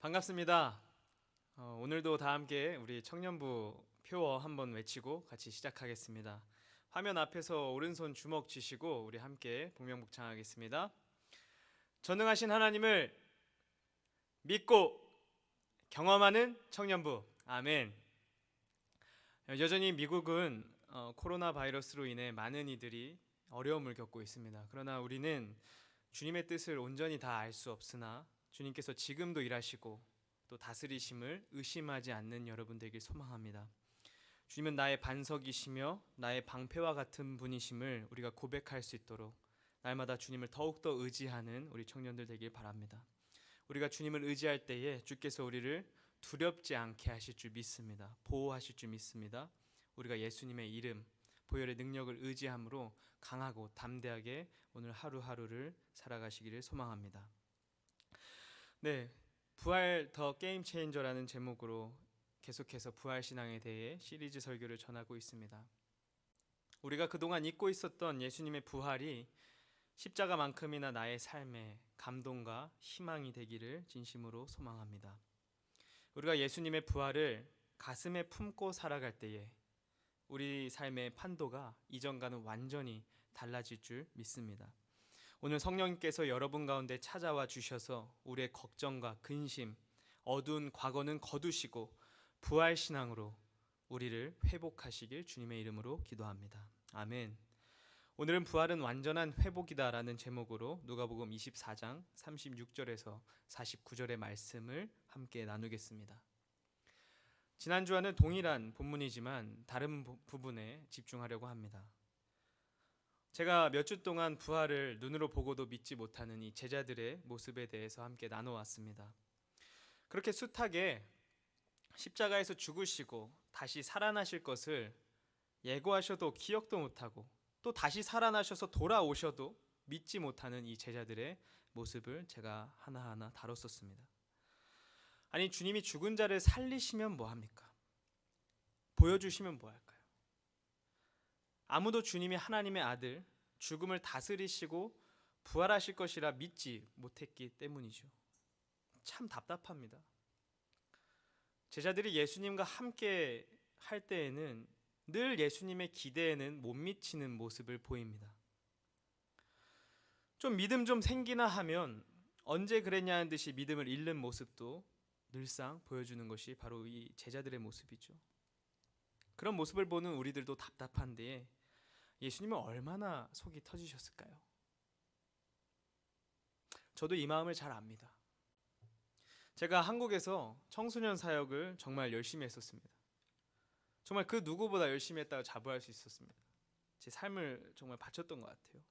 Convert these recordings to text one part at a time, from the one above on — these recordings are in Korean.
반갑습니다. 오늘도 다 함께 우리 청년부 표어 한번 외치고 같이 시작하겠습니다. 화면 앞에서 오른손 주먹 쥐시고 우리 함께 복명복창하겠습니다. 전능하신 하나님을 믿고 경험하는 청년부. 아멘. 여전히 미국은 코로나 바이러스로 인해 많은 이들이 어려움을 겪고 있습니다. 그러나 우리는 주님의 뜻을 온전히 다 알 수 없으나 주님께서 지금도 일하시고 또 다스리심을 의심하지 않는 여러분 되길 소망합니다. 주님은 나의 반석이시며 나의 방패와 같은 분이심을 우리가 고백할 수 있도록 날마다 주님을 더욱더 의지하는 우리 청년들 되길 바랍니다. 우리가 주님을 의지할 때에 주께서 우리를 두렵지 않게 하실 줄 믿습니다. 보호하실 줄 믿습니다. 우리가 예수님의 이름, 보혈의 능력을 의지함으로 강하고 담대하게 오늘 하루하루를 살아가시기를 소망합니다. 네, 부활 더 게임 체인저라는 제목으로 계속해서 부활 신앙에 대해 시리즈 설교를 전하고 있습니다. 우리가 그동안 잊고 있었던 예수님의 부활이 십자가만큼이나 나의 삶에 감동과 희망이 되기를 진심으로 소망합니다. 우리가 예수님의 부활을 가슴에 품고 살아갈 때에 우리 삶의 판도가 이전과는 완전히 달라질 줄 믿습니다. 오늘 성령님께서 여러분 가운데 찾아와 주셔서 우리의 걱정과 근심, 어두운 과거는 거두시고 부활 신앙으로 우리를 회복하시길 주님의 이름으로 기도합니다. 아멘. 오늘은 부활은 완전한 회복이다라는 제목으로 누가복음 24장 36절에서 49절의 말씀을 함께 나누겠습니다. 지난주와는 동일한 본문이지만 다른 부분에 집중하려고 합니다. 제가 몇 주 동안 부활을 눈으로 보고도 믿지 못하는 이 제자들의 모습에 대해서 함께 나눠왔습니다. 그렇게 숱하게 십자가에서 죽으시고 다시 살아나실 것을 예고하셔도 기억도 못하고 또 다시 살아나셔서 돌아오셔도 믿지 못하는 이 제자들의 모습을 제가 하나하나 다뤘었습니다. 아니, 주님이 죽은 자를 살리시면 뭐합니까? 보여주시면 뭐할까요? 아무도 주님이 하나님의 아들, 죽음을 다스리시고 부활하실 것이라 믿지 못했기 때문이죠. 참 답답합니다. 제자들이 예수님과 함께 할 때에는 늘 예수님의 기대에는 못 미치는 모습을 보입니다. 좀 믿음 좀 생기나 하면 언제 그랬냐는 듯이 믿음을 잃는 모습도 늘상 보여주는 것이 바로 이 제자들의 모습이죠. 그런 모습을 보는 우리들도 답답한데 예수님은 얼마나 속이 터지셨을까요? 저도 이 마음을 잘 압니다. 제가 한국에서 청소년 사역을 정말 열심히 했었습니다. 정말 그 누구보다 열심히 했다고 자부할 수 있었습니다. 제 삶을 정말 바쳤던 것 같아요.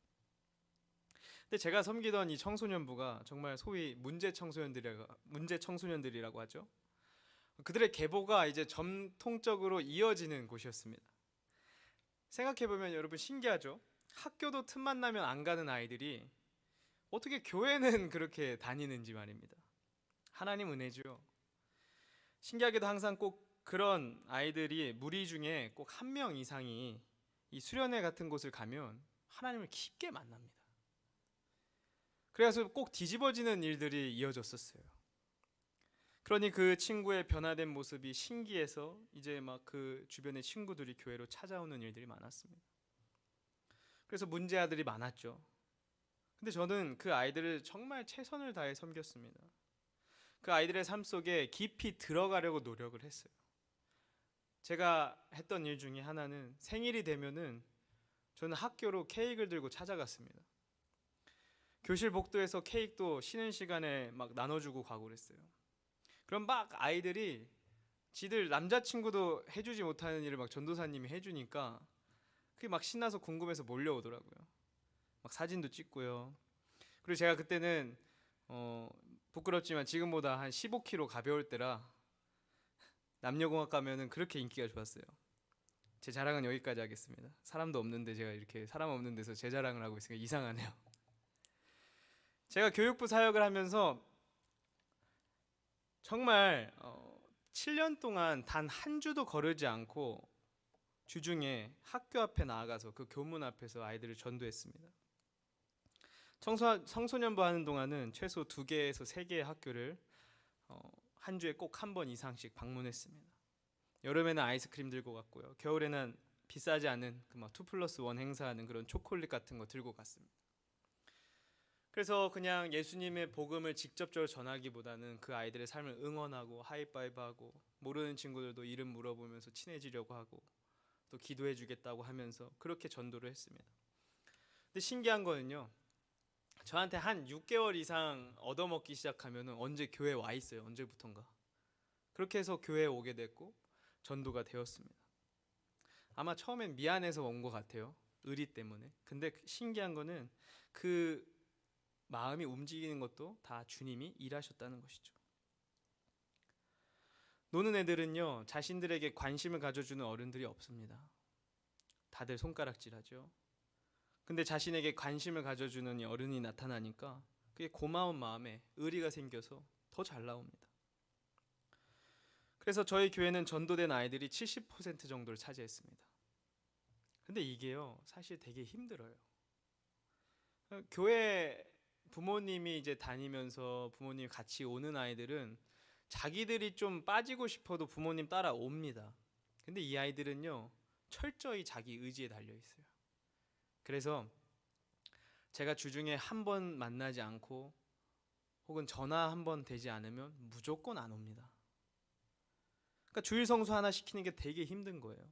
근데 제가 섬기던 이 청소년부가 정말 소위 문제 청소년들이라고 하죠. 그들의 계보가 이제 전통적으로 이어지는 곳이었습니다. 생각해보면 여러분 신기하죠? 학교도 틈만 나면 안 가는 아이들이 어떻게 교회는 그렇게 다니는지 말입니다. 하나님 은혜죠. 신기하게도 항상 꼭 그런 아이들이 무리 중에 꼭 한 명 이상이 이 수련회 같은 곳을 가면 하나님을 깊게 만납니다. 그래서 꼭 뒤집어지는 일들이 이어졌었어요. 그러니 그 친구의 변화된 모습이 신기해서 이제 막 그 주변의 친구들이 교회로 찾아오는 일들이 많았습니다. 그래서 문제 아들이 많았죠. 근데 저는 그 아이들을 정말 최선을 다해 섬겼습니다. 그 아이들의 삶 속에 깊이 들어가려고 노력을 했어요. 제가 했던 일 중에 하나는 생일이 되면은 저는 학교로 케이크를 들고 찾아갔습니다. 교실 복도에서 케이크도 쉬는 시간에 막 나눠주고 가고 그랬어요. 그럼 막 아이들이 지들 남자친구도 해주지 못하는 일을 막 전도사님이 해주니까 그게 막 신나서 궁금해서 몰려오더라고요. 막 사진도 찍고요. 그리고 제가 그때는 부끄럽지만 지금보다 한 15kg 가벼울 때라 남녀공학 가면은 그렇게 인기가 좋았어요. 제 자랑은 여기까지 하겠습니다. 사람도 없는데 제가 이렇게 사람 없는 데서 제 자랑을 하고 있으니까 이상하네요. 제가 교육부 사역을 하면서 정말 7년 동안 단 한 주도 거르지 않고 주중에 학교 앞에 나아가서 그 교문 앞에서 아이들을 전도했습니다. 청소년부 하는 동안은 최소 2개에서 3개의 학교를 한 주에 꼭 한 번 이상씩 방문했습니다. 여름에는 아이스크림 들고 갔고요. 겨울에는 비싸지 않은 그 막 2+1 행사하는 그런 초콜릿 같은 거 들고 갔습니다. 그래서 그냥 예수님의 복음을 직접적으로 전하기보다는 그 아이들의 삶을 응원하고 하이파이브하고 모르는 친구들도 이름 물어보면서 친해지려고 하고 또 기도해 주겠다고 하면서 그렇게 전도를 했습니다. 근데 신기한 거는요. 저한테 한 6개월 이상 얻어먹기 시작하면은 언제 교회에 와 있어요. 언제부턴가. 그렇게 해서 교회에 오게 됐고 전도가 되었습니다. 아마 처음엔 미안해서 온 것 같아요. 의리 때문에. 근데 신기한 거는 그 마음이 움직이는 것도 다 주님이 일하셨다는 것이죠. 노는 애들은요, 자신들에게 관심을 가져주는 어른들이 없습니다. 다들 손가락질하죠. 근데 자신에게 관심을 가져주는 어른이 나타나니까 그게 고마운 마음에 의리가 생겨서 더 잘 나옵니다. 그래서 저희 교회는 전도된 아이들이 70% 정도를 차지했습니다. 근데 이게요, 사실 되게 힘들어요. 교회 부모님이 이제 다니면서 부모님 같이 오는 아이들은 자기들이 좀 빠지고 싶어도 부모님 따라옵니다. 근데 이 아이들은요, 철저히 자기 의지에 달려 있어요. 그래서 제가 주중에 한 번 만나지 않고 혹은 전화 한 번 되지 않으면 무조건 안 옵니다. 그러니까 주일 성수 하나 시키는 게 되게 힘든 거예요.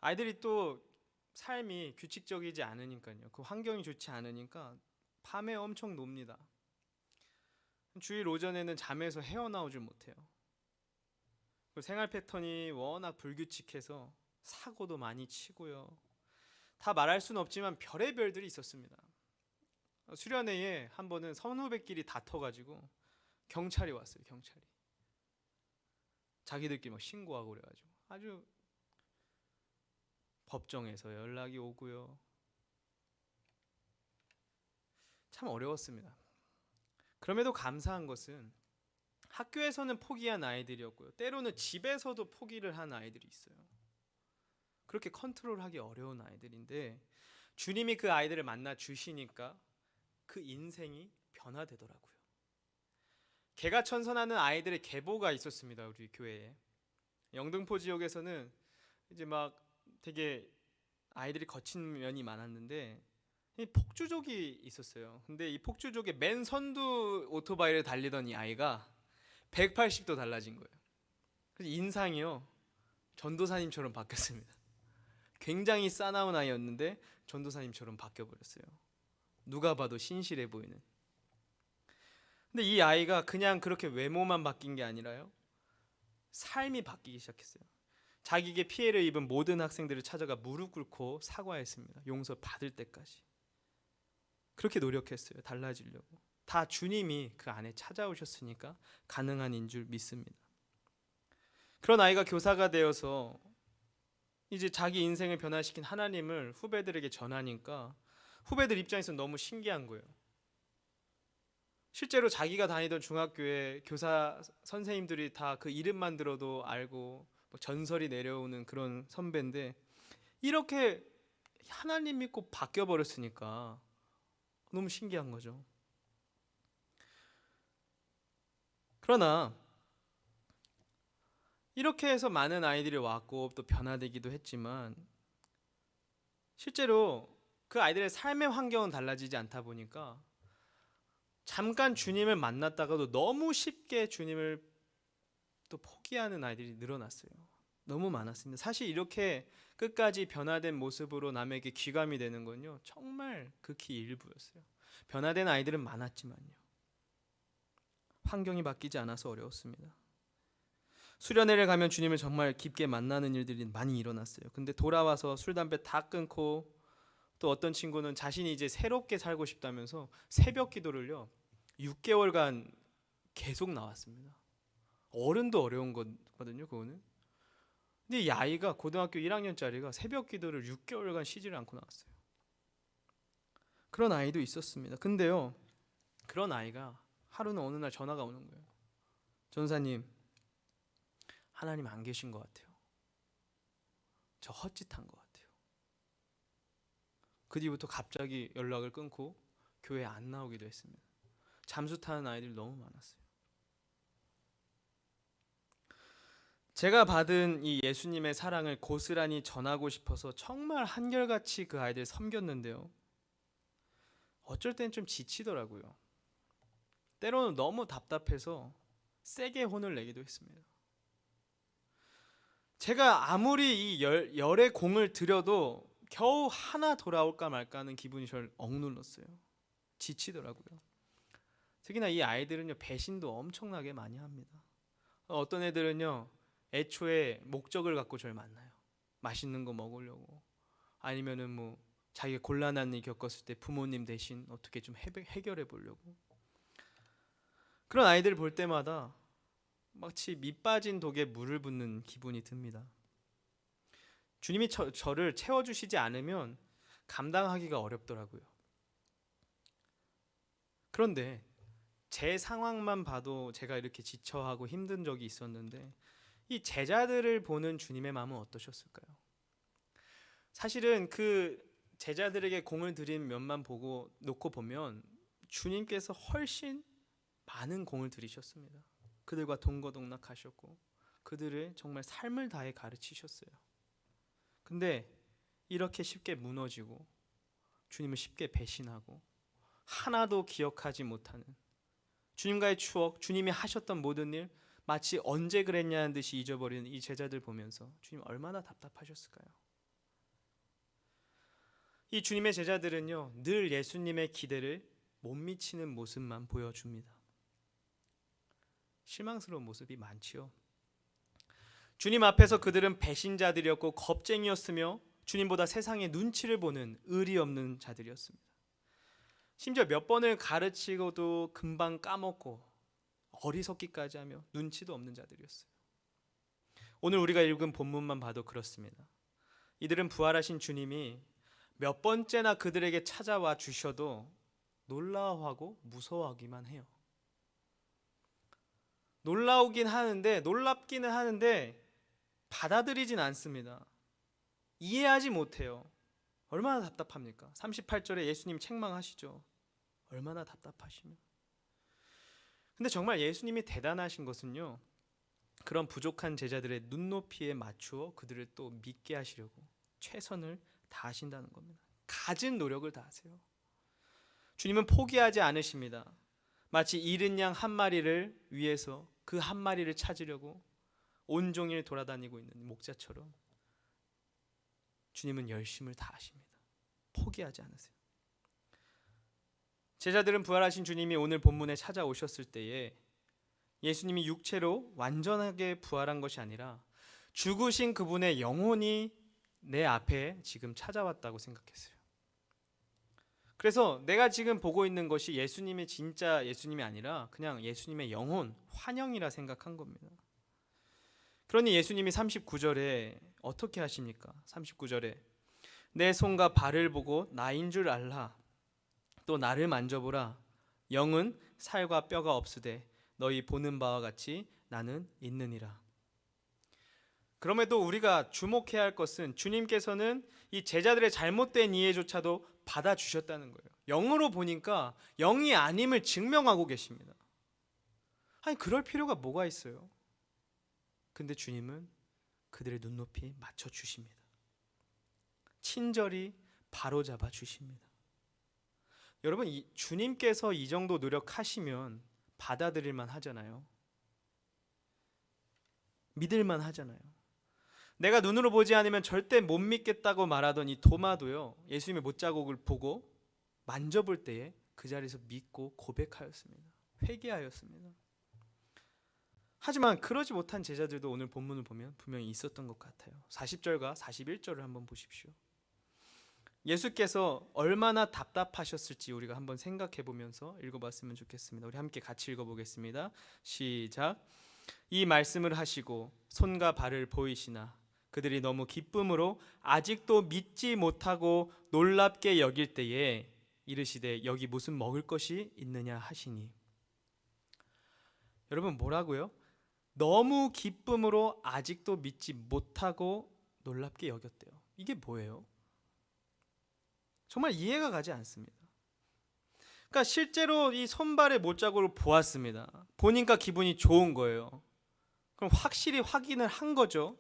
아이들이 또 삶이 규칙적이지 않으니까요. 그 환경이 좋지 않으니까 밤에 엄청 놉니다. 주일 오전에는 잠에서 헤어나오질 못해요. 생활 패턴이 워낙 불규칙해서 사고도 많이 치고요. 다 말할 수는 없지만 별의별들이 있었습니다. 수련회에 한 번은 선후배끼리 다퉈가지고 경찰이 왔어요. 경찰이 자기들끼리 막 신고하고 그래가지고 아주 법정에서 연락이 오고요. 참 어려웠습니다. 그럼에도 감사한 것은 학교에서는 포기한 아이들이었고요. 때로는 집에서도 포기를 한 아이들이 있어요. 그렇게 컨트롤하기 어려운 아이들인데 주님이 그 아이들을 만나 주시니까 그 인생이 변화되더라고요. 개가천선하는 아이들의 계보가 있었습니다. 우리 교회에. 영등포 지역에서는 이제 막 되게 아이들이 거친 면이 많았는데 이 폭주족이 있었어요. 근데 이 폭주족의 맨 선두 오토바이를 달리던 이 아이가 180도 달라진 거예요. 그래서 인상이요, 전도사님처럼 바뀌었습니다. 굉장히 싸나운 아이였는데 전도사님처럼 바뀌어버렸어요. 누가 봐도 신실해 보이는. 근데 이 아이가 그냥 그렇게 외모만 바뀐 게 아니라요, 삶이 바뀌기 시작했어요. 자기에게 피해를 입은 모든 학생들을 찾아가 무릎 꿇고 사과했습니다. 용서 받을 때까지. 그렇게 노력했어요. 달라지려고. 다 주님이 그 안에 찾아오셨으니까 가능한 인 줄 믿습니다. 그런 아이가 교사가 되어서 이제 자기 인생을 변화시킨 하나님을 후배들에게 전하니까 후배들 입장에서 너무 신기한 거예요. 실제로 자기가 다니던 중학교에 교사 선생님들이 다 그 이름만 들어도 알고 전설이 내려오는 그런 선배인데 이렇게 하나님 믿고 바뀌어 버렸으니까 너무 신기한 거죠. 그러나 이렇게 해서 많은 아이들이 왔고 또 변화되기도 했지만 실제로 그 아이들의 삶의 환경은 달라지지 않다 보니까 잠깐 주님을 만났다가도 너무 쉽게 주님을 또 포기하는 아이들이 늘어났어요. 너무 많았습니다. 사실 이렇게 끝까지 변화된 모습으로 남에게 귀감이 되는 건요, 정말 극히 일부였어요. 변화된 아이들은 많았지만요, 환경이 바뀌지 않아서 어려웠습니다. 수련회를 가면 주님을 정말 깊게 만나는 일들이 많이 일어났어요. 근데 돌아와서 술 담배 다 끊고 또 어떤 친구는 자신이 이제 새롭게 살고 싶다면서 새벽 기도를요 6개월간 계속 나왔습니다. 어른도 어려운 거거든요, 그거는. 근데 이 아이가 고등학교 1학년짜리가 새벽 기도를 6개월간 쉬지를 않고 나왔어요. 그런 아이도 있었습니다. 근데요, 그런 아이가 하루는 어느 날 전화가 오는 거예요. 전사님, 하나님 안 계신 것 같아요. 저 헛짓한 것 같아요. 그 뒤부터 갑자기 연락을 끊고 교회에 안 나오기도 했습니다. 잠수 타는 아이들이 너무 많았어요. 제가 받은 이 예수님의 사랑을 고스란히 전하고 싶어서 정말 한결같이 그 아이들 섬겼는데요. 어쩔 땐 좀 지치더라고요. 때로는 너무 답답해서 세게 혼을 내기도 했습니다. 제가 아무리 이 열의 공을 들여도 겨우 하나 돌아올까 말까 하는 기분이 저를 억눌렀어요. 지치더라고요. 특히나 이 아이들은요, 배신도 엄청나게 많이 합니다. 어떤 애들은요, 애초에 목적을 갖고 저를 만나요. 맛있는 거 먹으려고, 아니면은 뭐 자기가 곤란한 일 겪었을 때 부모님 대신 어떻게 좀 해결해 보려고. 그런 아이들을 볼 때마다 마치 밑 빠진 독에 물을 붓는 기분이 듭니다. 주님이 저를 채워주시지 않으면 감당하기가 어렵더라고요. 그런데 제 상황만 봐도 제가 이렇게 지쳐하고 힘든 적이 있었는데, 이 제자들을 보는 주님의 마음은 어떠셨을까요? 사실은 그 제자들에게 공을 들인 면만 보고 놓고 보면 주님께서 훨씬 많은 공을 들이셨습니다. 그들과 동거동락하셨고 그들을 정말 삶을 다해 가르치셨어요. 근데 이렇게 쉽게 무너지고 주님을 쉽게 배신하고 하나도 기억하지 못하는 주님과의 추억, 주님이 하셨던 모든 일 마치 언제 그랬냐는 듯이 잊어버리는 이 제자들 보면서 주님 얼마나 답답하셨을까요? 이 주님의 제자들은요, 늘 예수님의 기대를 못 미치는 모습만 보여줍니다. 실망스러운 모습이 많지요. 주님 앞에서 그들은 배신자들이었고 겁쟁이였으며 주님보다 세상의 눈치를 보는 의리 없는 자들이었습니다. 심지어 몇 번을 가르치고도 금방 까먹고 어리석기까지 하며 눈치도 없는 자들이었어요. 오늘 우리가 읽은 본문만 봐도 그렇습니다. 이들은 부활하신 주님이 몇 번째나 그들에게 찾아와 주셔도 놀라워하고 무서워하기만 해요. 놀랍기는 하는데 받아들이진 않습니다. 이해하지 못해요. 얼마나 답답합니까? 38절에 예수님 책망하시죠. 얼마나 답답하시면. 근데 정말 예수님이 대단하신 것은요, 그런 부족한 제자들의 눈높이에 맞추어 그들을 또 믿게 하시려고 최선을 다하신다는 겁니다. 갖은 노력을 다하세요. 주님은 포기하지 않으십니다. 마치 잃은 양 한 마리를 위해서 그 한 마리를 찾으려고 온종일 돌아다니고 있는 목자처럼 주님은 열심을 다하십니다. 포기하지 않으세요. 제자들은 부활하신 주님이 오늘 본문에 찾아오셨을 때에 예수님이 육체로 완전하게 부활한 것이 아니라 죽으신 그분의 영혼이 내 앞에 지금 찾아왔다고 생각했어요. 그래서 내가 지금 보고 있는 것이 예수님의 진짜 예수님이 아니라 그냥 예수님의 영혼, 환영이라 생각한 겁니다. 그러니 예수님이 39절에 어떻게 하십니까? 39절에 내 손과 발을 보고 나인 줄 알라. 또 나를 만져보라. 영은 살과 뼈가 없으되 너희 보는 바와 같이 나는 있느니라. 그럼에도 우리가 주목해야 할 것은 주님께서는 이 제자들의 잘못된 이해조차도 받아주셨다는 거예요. 영으로 보니까 영이 아님을 증명하고 계십니다. 아니 그럴 필요가 뭐가 있어요? 근데 주님은 그들의 눈높이 맞춰주십니다. 친절히 바로잡아 주십니다. 여러분, 주님께서 이 정도 노력하시면 받아들일만 하잖아요. 믿을만 하잖아요. 내가 눈으로 보지 않으면 절대 못 믿겠다고 말하던 이 도마도요, 예수님의 못자국을 보고 만져볼 때에 그 자리에서 믿고 고백하였습니다. 회개하였습니다. 하지만 그러지 못한 제자들도 오늘 본문을 보면 분명히 있었던 것 같아요. 40절과 41절을 한번 보십시오. 예수께서 얼마나 답답하셨을지 우리가 한번 생각해 보면서 읽어봤으면 좋겠습니다. 우리 함께 같이 읽어보겠습니다. 시작. 이 말씀을 하시고 손과 발을 보이시나 그들이 너무 기쁨으로 아직도 믿지 못하고 놀랍게 여길 때에 이르시되 여기 무슨 먹을 것이 있느냐 하시니. 여러분 뭐라고요? 너무 기쁨으로 아직도 믿지 못하고 놀랍게 여겼대요. 이게 뭐예요? 정말 이해가 가지 않습니다. 그러니까 실제로 이 손발의 못자국을 보았습니다. 보니까 기분이 좋은 거예요. 그럼 확실히 확인을 한 거죠.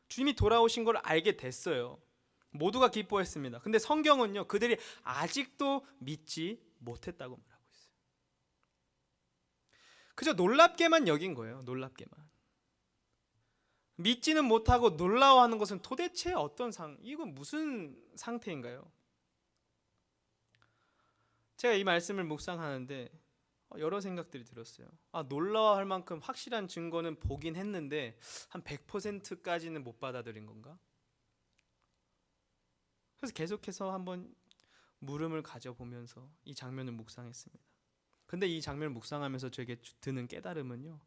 주님이 돌아오신 걸 알게 됐어요. 모두가 기뻐했습니다. 근데 성경은요, 그들이 아직도 믿지 못했다고 말하고 있어요. 그저 놀랍게만 여긴 거예요. 놀랍게만. 믿지는 못하고 놀라워하는 것은 도대체 어떤 이건 무슨 상태인가요? 제가 이 말씀을 묵상하는데 여러 생각들이 들었어요. 놀라워할 만큼 확실한 증거는 보긴 했는데 한 100%까지는 못 받아들인 건가? 그래서 계속해서 한번 물음을 가져보면서 이 장면을 묵상했습니다. 근데 이 장면을 묵상하면서 저에게 드는 깨달음은요,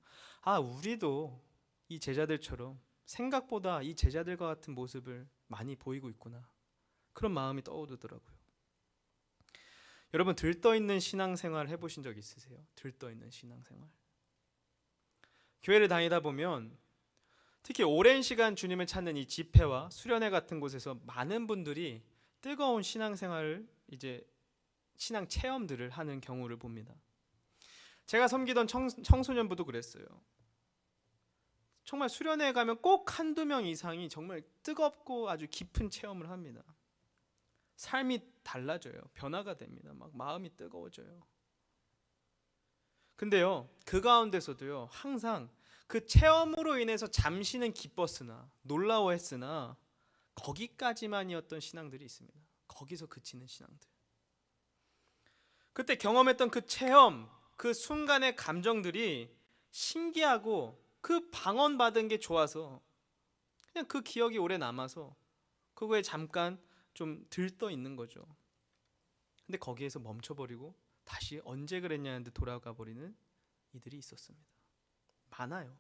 우리도 이 제자들처럼 생각보다 이 제자들과 같은 모습을 많이 보이고 있구나, 그런 마음이 떠오르더라고요. 여러분, 들떠있는 신앙생활 해보신 적 있으세요? 들떠있는 신앙생활. 교회를 다니다 보면 특히 오랜 시간 주님을 찾는 이 집회와 수련회 같은 곳에서 많은 분들이 뜨거운 신앙생활을, 이제 신앙 체험들을 하는 경우를 봅니다. 제가 섬기던 청소년부도 그랬어요. 정말 수련회에 가면 꼭 한두 명 이상이 정말 뜨겁고 아주 깊은 체험을 합니다. 삶이 달라져요. 변화가 됩니다. 막 마음이 뜨거워져요. 근데요, 그 가운데서도요, 항상 그 체험으로 인해서 잠시는 기뻤으나 놀라워했으나 거기까지만이었던 신앙들이 있습니다. 거기서 그치는 신앙들. 그때 경험했던 그 체험, 그 순간의 감정들이 신기하고 그 방언받은 게 좋아서 그냥 그 기억이 오래 남아서 그거에 잠깐 좀 들떠 있는 거죠. 근데 거기에서 멈춰버리고 다시 언제 그랬냐는데 돌아가 버리는 이들이 있었습니다. 많아요.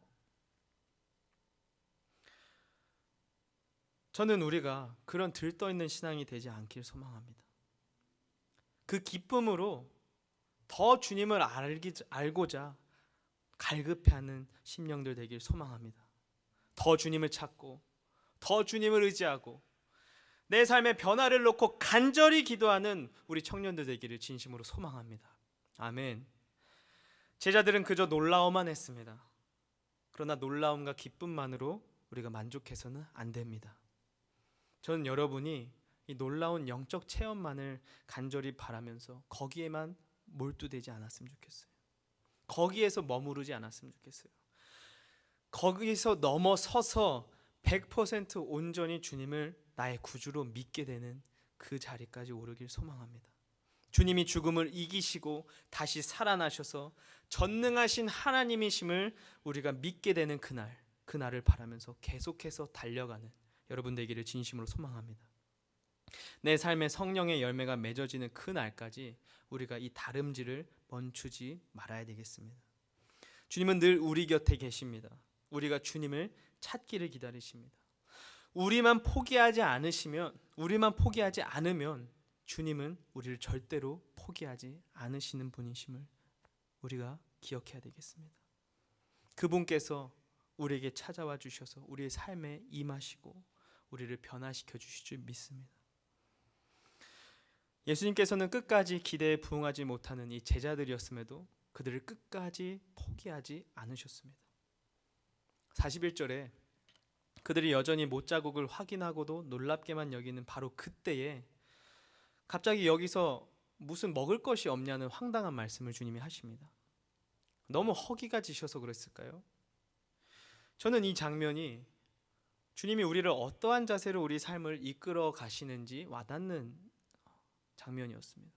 저는 우리가 그런 들떠 있는 신앙이 되지 않길 소망합니다. 그 기쁨으로 더 주님을 알고자 갈급해하는 심령들 되길 소망합니다. 더 주님을 찾고 더 주님을 의지하고 내 삶의 변화를 놓고 간절히 기도하는 우리 청년들 되기를 진심으로 소망합니다. 아멘. 제자들은 그저 놀라워만 했습니다. 그러나 놀라움과 기쁨만으로 우리가 만족해서는 안 됩니다. 저는 여러분이 이 놀라운 영적 체험만을 간절히 바라면서 거기에만 몰두되지 않았으면 좋겠어요. 거기에서 머무르지 않았으면 좋겠어요. 거기서 넘어서서 100% 온전히 주님을 나의 구주로 믿게 되는 그 자리까지 오르길 소망합니다. 주님이 죽음을 이기시고 다시 살아나셔서 전능하신 하나님이심을 우리가 믿게 되는 그날을 바라면서 계속해서 달려가는 여러분 되기를 진심으로 소망합니다. 내 삶의 성령의 열매가 맺어지는 그날까지 우리가 이 다름질을 멈추지 말아야 되겠습니다. 주님은 늘 우리 곁에 계십니다. 우리가 주님을 찾기를 기다리십니다. 우리만 포기하지 않으면 주님은 우리를 절대로 포기하지 않으시는 분이심을 우리가 기억해야 되겠습니다. 그분께서 우리에게 찾아와 주셔서 우리의 삶에 임하시고 우리를 변화시켜 주실 줄 믿습니다. 예수님께서는 끝까지 기대에 부응하지 못하는 이 제자들이었음에도 그들을 끝까지 포기하지 않으셨습니다. 41절에 그들이 여전히 못자국을 확인하고도 놀랍게만 여기는 바로 그때에 갑자기 여기서 무슨 먹을 것이 없냐는 황당한 말씀을 주님이 하십니다. 너무 허기가 지셔서 그랬을까요? 저는 이 장면이 주님이 우리를 어떠한 자세로 우리 삶을 이끌어 가시는지 와닿는 장면이었습니다.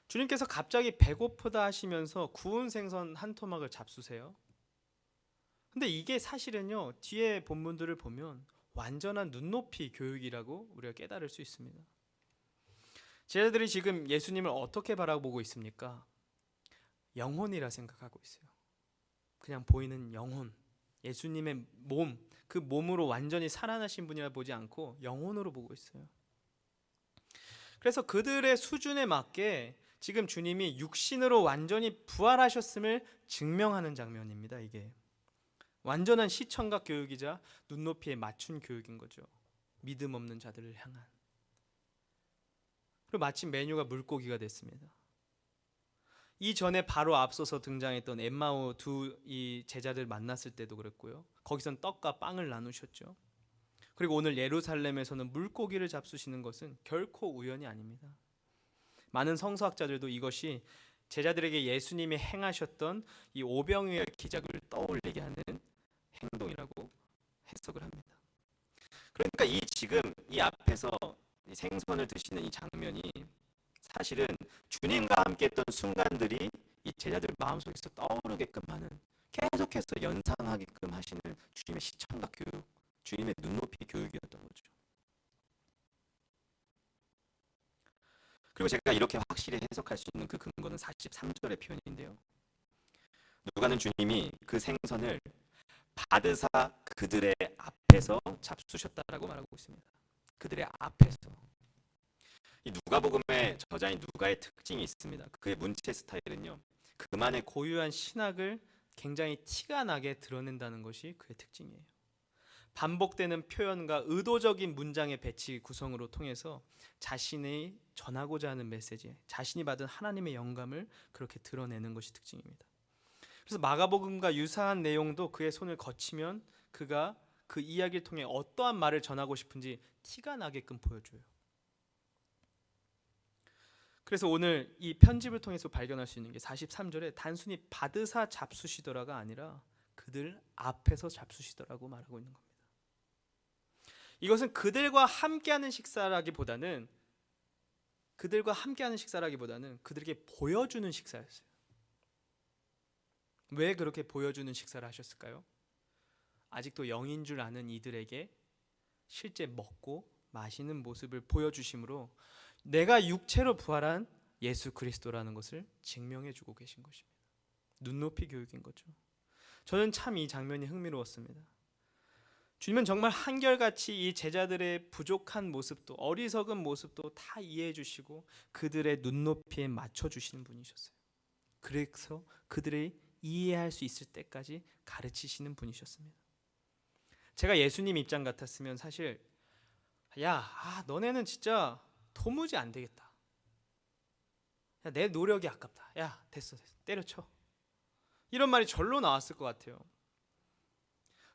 주님께서 갑자기 배고프다 하시면서 구운 생선 한 토막을 잡수세요. 근데 이게 사실은요, 뒤에 본문들을 보면 완전한 눈높이 교육이라고 우리가 깨달을 수 있습니다. 제자들이 지금 예수님을 어떻게 바라보고 있습니까? 영혼이라 생각하고 있어요. 그냥 보이는 영혼, 예수님의 몸, 그 몸으로 완전히 살아나신 분이라 보지 않고 영혼으로 보고 있어요. 그래서 그들의 수준에 맞게 지금 주님이 육신으로 완전히 부활하셨음을 증명하는 장면입니다. 이게 완전한 시청각 교육이자 눈높이에 맞춘 교육인 거죠. 믿음 없는 자들을 향한. 그리고 마침 메뉴가 물고기가 됐습니다. 이전에 바로 앞서서 등장했던 엠마오 두 이 제자들 만났을 때도 그랬고요. 거기선 떡과 빵을 나누셨죠. 그리고 오늘 예루살렘에서는 물고기를 잡수시는 것은 결코 우연이 아닙니다. 많은 성서학자들도 이것이 제자들에게 예수님이 행하셨던 이 오병이어의 기적을 떠올리게 하는 행동이라고 해석을 합니다. 그러니까 지금 이 앞에서 이 생선을 드시는 이 장면이 사실은 주님과 함께했던 순간들이 이 제자들 마음속에서 떠오르게끔 하는, 계속해서 연상하게끔 하시는 주님의 시청각 교육, 주님의 눈높이 교육이었던 거죠. 그리고 제가 이렇게 확실히 해석할 수 있는 그 근거는 43절의 표현인데요. 누가는 주님이 그 생선을 받으사 그들의 앞에서 잡수셨다라고 말하고 있습니다. 그들의 앞에서. 이 누가복음의 저자인 누가의 특징이 있습니다. 그의 문체 스타일은요, 그만의 고유한 신학을 굉장히 티가 나게 드러낸다는 것이 그의 특징이에요. 반복되는 표현과 의도적인 문장의 배치 구성으로 통해서 자신이 전하고자 하는 메시지, 자신이 받은 하나님의 영감을 그렇게 드러내는 것이 특징입니다. 그래서 마가복음과 유사한 내용도 그의 손을 거치면 그가 그 이야기를 통해 어떠한 말을 전하고 싶은지 티가 나게끔 보여줘요. 그래서 오늘 이 편집을 통해서 발견할 수 있는 게 43절에 단순히 받으사 잡수시더라가 아니라 그들 앞에서 잡수시더라고 말하고 있는 겁니다. 이것은 그들과 함께하는 식사라기보다는 그들에게 보여주는 식사였어요. 왜 그렇게 보여주는 식사를 하셨을까요? 아직도 영인 줄 아는 이들에게 실제 먹고 마시는 모습을 보여주심으로 내가 육체로 부활한 예수 그리스도라는 것을 증명해주고 계신 것입니다. 눈높이 교육인 거죠. 저는 참 이 장면이 흥미로웠습니다. 주님은 정말 한결같이 이 제자들의 부족한 모습도, 어리석은 모습도 다 이해해 주시고 그들의 눈높이에 맞춰 주시는 분이셨어요. 그래서 그들이 이해할 수 있을 때까지 가르치시는 분이셨습니다. 제가 예수님 입장 같았으면 사실 너네는 진짜 도무지 안 되겠다. 내 노력이 아깝다. 됐어 때려쳐. 이런 말이 절로 나왔을 것 같아요.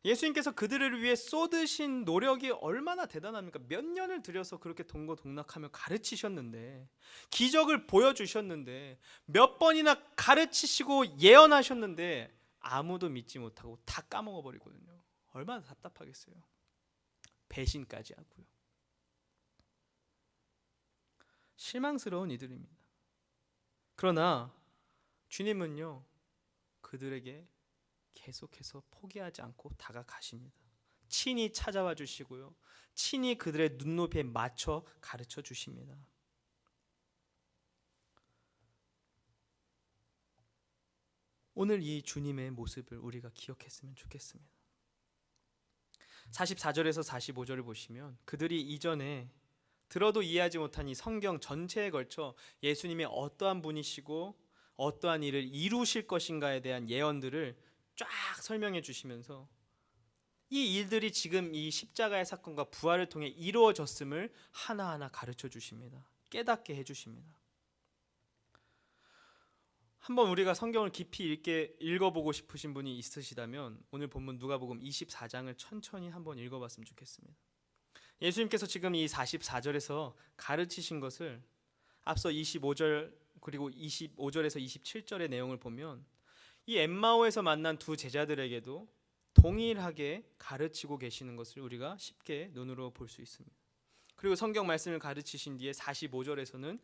예수님께서 그들을 위해 쏟으신 노력이 얼마나 대단합니까? 몇 년을 들여서 그렇게 동고동락하며 가르치셨는데, 기적을 보여주셨는데, 몇 번이나 가르치시고 예언하셨는데 아무도 믿지 못하고 다 까먹어 버리거든요. 얼마나 답답하겠어요. 배신까지 하고요. 실망스러운 이들입니다. 그러나 주님은요, 그들에게 계속해서 포기하지 않고 다가가십니다. 친히 찾아와 주시고요, 친히 그들의 눈높이에 맞춰 가르쳐 주십니다. 오늘 이 주님의 모습을 우리가 기억했으면 좋겠습니다. 44절에서 45절을 보시면 그들이 이전에 들어도 이해하지 못한 이 성경 전체에 걸쳐 예수님이 어떠한 분이시고 어떠한 일을 이루실 것인가에 대한 예언들을 쫙 설명해 주시면서 이 일들이 지금 이 십자가의 사건과 부활을 통해 이루어졌음을 하나하나 가르쳐 주십니다. 깨닫게 해 주십니다. 한번 우리가 성경을 깊이 읽어보고 싶으신 분이 있으시다면 오늘 본문 누가복음 24장을 천천히 한번 읽어봤으면 좋겠습니다. 예수님께서 지금 이 44절에서 가르치신 것을 앞서 25절 그리고 25절에서 27절의 내용을 보면 이 엠마오에서 만난 두 제자들에게도 동일하게 가르치고 계시는 것을 우리가 쉽게 눈으로 볼 수 있습니다. 그리고 성경 말씀을 가르치신 뒤에 45절에서는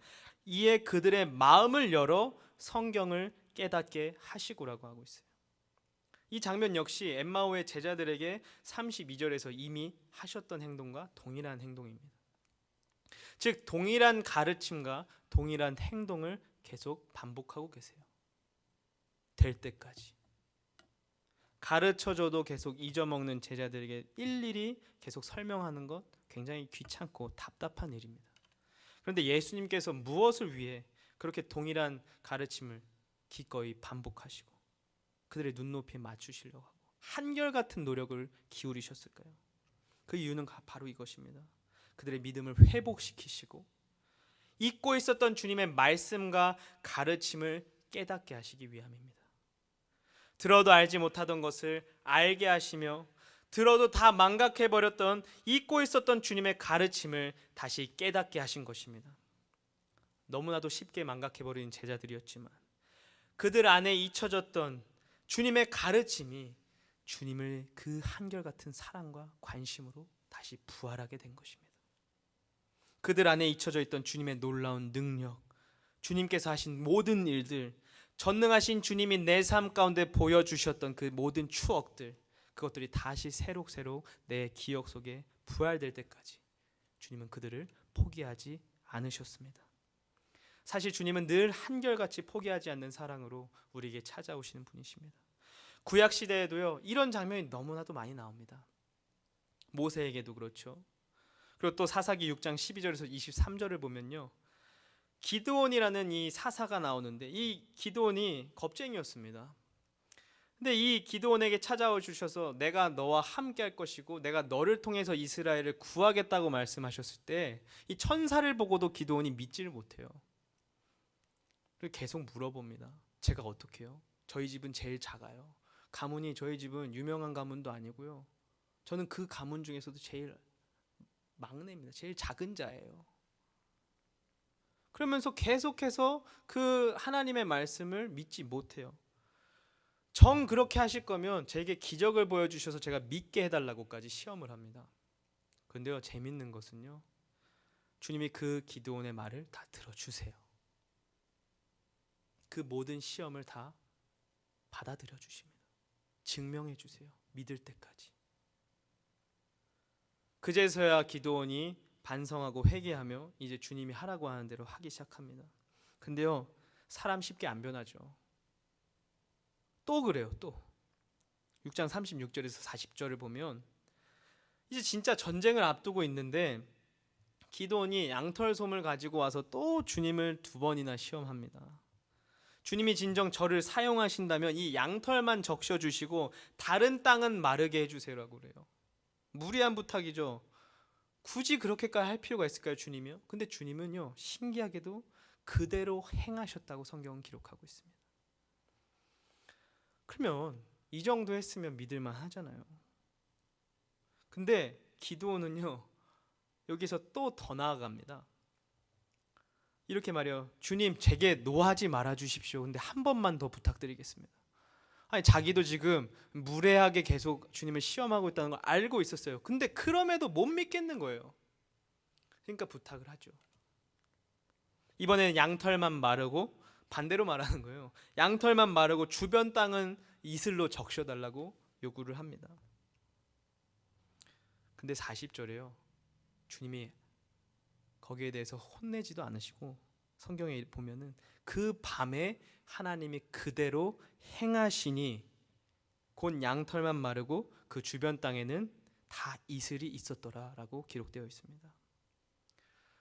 이에 그들의 마음을 열어 성경을 깨닫게 하시고라고 하고 있어요. 이 장면 역시 엠마오의 제자들에게 32절에서 이미 하셨던 행동과 동일한 행동입니다. 즉 동일한 가르침과 동일한 행동을 계속 반복하고 계세요. 될 때까지. 가르쳐줘도 계속 잊어먹는 제자들에게 일일이 계속 설명하는 것 굉장히 귀찮고 답답한 일입니다. 그런데 예수님께서 무엇을 위해 그렇게 동일한 가르침을 기꺼이 반복하시고 그들의 눈높이에 맞추시려고 하고 한결같은 노력을 기울이셨을까요? 그 이유는 바로 이것입니다. 그들의 믿음을 회복시키시고 잊고 있었던 주님의 말씀과 가르침을 깨닫게 하시기 위함입니다. 들어도 알지 못하던 것을 알게 하시며 들어도 다 망각해버렸던 잊고 있었던 주님의 가르침을 다시 깨닫게 하신 것입니다. 너무나도 쉽게 망각해버린 제자들이었지만 그들 안에 잊혀졌던 주님의 가르침이 주님을 그 한결같은 사랑과 관심으로 다시 부활하게 된 것입니다. 그들 안에 잊혀져 있던 주님의 놀라운 능력, 주님께서 하신 모든 일들, 전능하신 주님이 내 삶 가운데 보여주셨던 그 모든 추억들, 그것들이 다시 새록새록 내 기억 속에 부활될 때까지 주님은 그들을 포기하지 않으셨습니다. 사실 주님은 늘 한결같이 포기하지 않는 사랑으로 우리에게 찾아오시는 분이십니다. 구약 시대에도요, 이런 장면이 너무나도 많이 나옵니다. 모세에게도 그렇죠. 그리고 또 사사기 6장 12절에서 23절을 보면요, 기드온이라는 이 사사가 나오는데 이 기드온이 겁쟁이였습니다. 근데 이 기드온에게 찾아와 주셔서 내가 너와 함께 할 것이고 내가 너를 통해서 이스라엘을 구하겠다고 말씀하셨을 때 이 천사를 보고도 기드온이 믿지를 못해요. 그리고 계속 물어봅니다. 제가 어떻게 해요? 저희 집은 제일 작아요. 가문이 저희 집은 유명한 가문도 아니고요. 저는 그 가문 중에서도 제일 막내입니다. 제일 작은 자예요. 그러면서 계속해서 그 하나님의 말씀을 믿지 못해요. 정 그렇게 하실 거면 제게 기적을 보여주셔서 제가 믿게 해달라고까지 시험을 합니다. 그런데요, 재밌는 것은요, 주님이 그 기드온의 말을 다 들어주세요. 그 모든 시험을 다 받아들여 주십니다. 증명해 주세요. 믿을 때까지. 그제서야 기드온이 반성하고 회개하며 이제 주님이 하라고 하는 대로 하기 시작합니다. 근데요, 사람 쉽게 안 변하죠. 또 그래요. 또 6장 36절에서 40절을 보면 이제 진짜 전쟁을 앞두고 있는데 기드온이 양털솜을 가지고 와서 또 주님을 2번이나 시험합니다. 주님이 진정 저를 사용하신다면 이 양털만 적셔주시고 다른 땅은 마르게 해주세요라고 그래요. 무리한 부탁이죠. 굳이 그렇게까지 할 필요가 있을까요, 주님이요? 근데 주님은요, 신기하게도 그대로 행하셨다고 성경은 기록하고 있습니다. 그러면 이 정도 했으면 믿을만 하잖아요. 근데 기드온은요, 여기서 또 더 나아갑니다. 이렇게 말해요. 주님, 제게 노하지 말아 주십시오. 근데 한 번만 더 부탁드리겠습니다. 아니, 자기도 지금 무례하게 계속 주님을 시험하고 있다는 걸 알고 있었어요. 근데 그럼에도 못 믿겠는 거예요. 그러니까 부탁을 하죠. 이번에는 양털만 마르고, 반대로 말하는 거예요. 양털만 마르고 주변 땅은 이슬로 적셔달라고 요구를 합니다. 근데 40절에요, 주님이 거기에 대해서 혼내지도 않으시고 성경에 보면은 그 밤에 하나님이 그대로 행하시니 곧 양털만 마르고 그 주변 땅에는 다 이슬이 있었더라라고 기록되어 있습니다.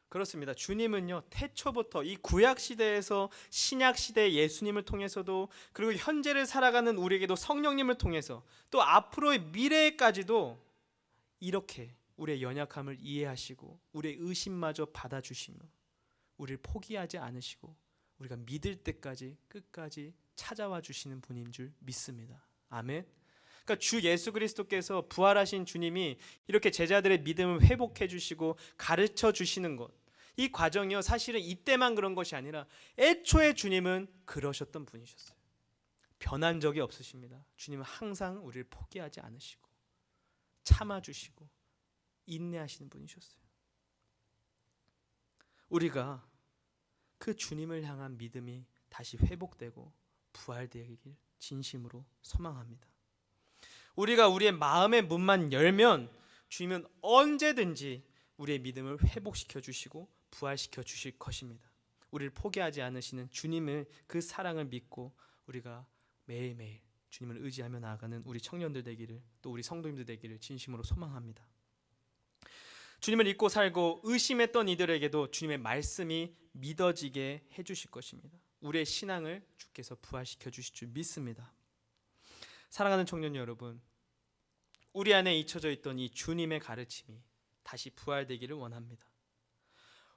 그렇습니다. 주님은요, 태초부터 이 구약 시대에서 신약 시대의 예수님을 통해서도, 그리고 현재를 살아가는 우리에게도 성령님을 통해서, 또 앞으로의 미래에까지도 이렇게 우리의 연약함을 이해하시고 우리의 의심마저 받아주시며 우리를 포기하지 않으시고 우리가 믿을 때까지 끝까지 찾아와 주시는 분인 줄 믿습니다. 아멘. 그러니까 주 예수 그리스도께서 부활하신 주님이 이렇게 제자들의 믿음을 회복해 주시고 가르쳐 주시는 것, 이 과정이요, 사실은 이때만 그런 것이 아니라 애초에 주님은 그러셨던 분이셨어요. 변한 적이 없으십니다. 주님은 항상 우리를 포기하지 않으시고 참아주시고 인내하시는 분이셨어요. 우리가 그 주님을 향한 믿음이 다시 회복되고 부활되길 진심으로 소망합니다. 우리가 우리의 마음의 문만 열면 주님은 언제든지 우리의 믿음을 회복시켜 주시고 부활시켜 주실 것입니다. 우리를 포기하지 않으시는 주님의 그 사랑을 믿고 우리가 매일매일 주님을 의지하며 나아가는 우리 청년들 되기를, 또 우리 성도님들 되기를 진심으로 소망합니다. 주님을 잊고 살고 의심했던 이들에게도 주님의 말씀이 믿어지게 해주실 것입니다. 우리의 신앙을 주께서 부활시켜 주실 줄 믿습니다. 사랑하는 청년 여러분, 우리 안에 잊혀져 있던 이 주님의 가르침이 다시 부활되기를 원합니다.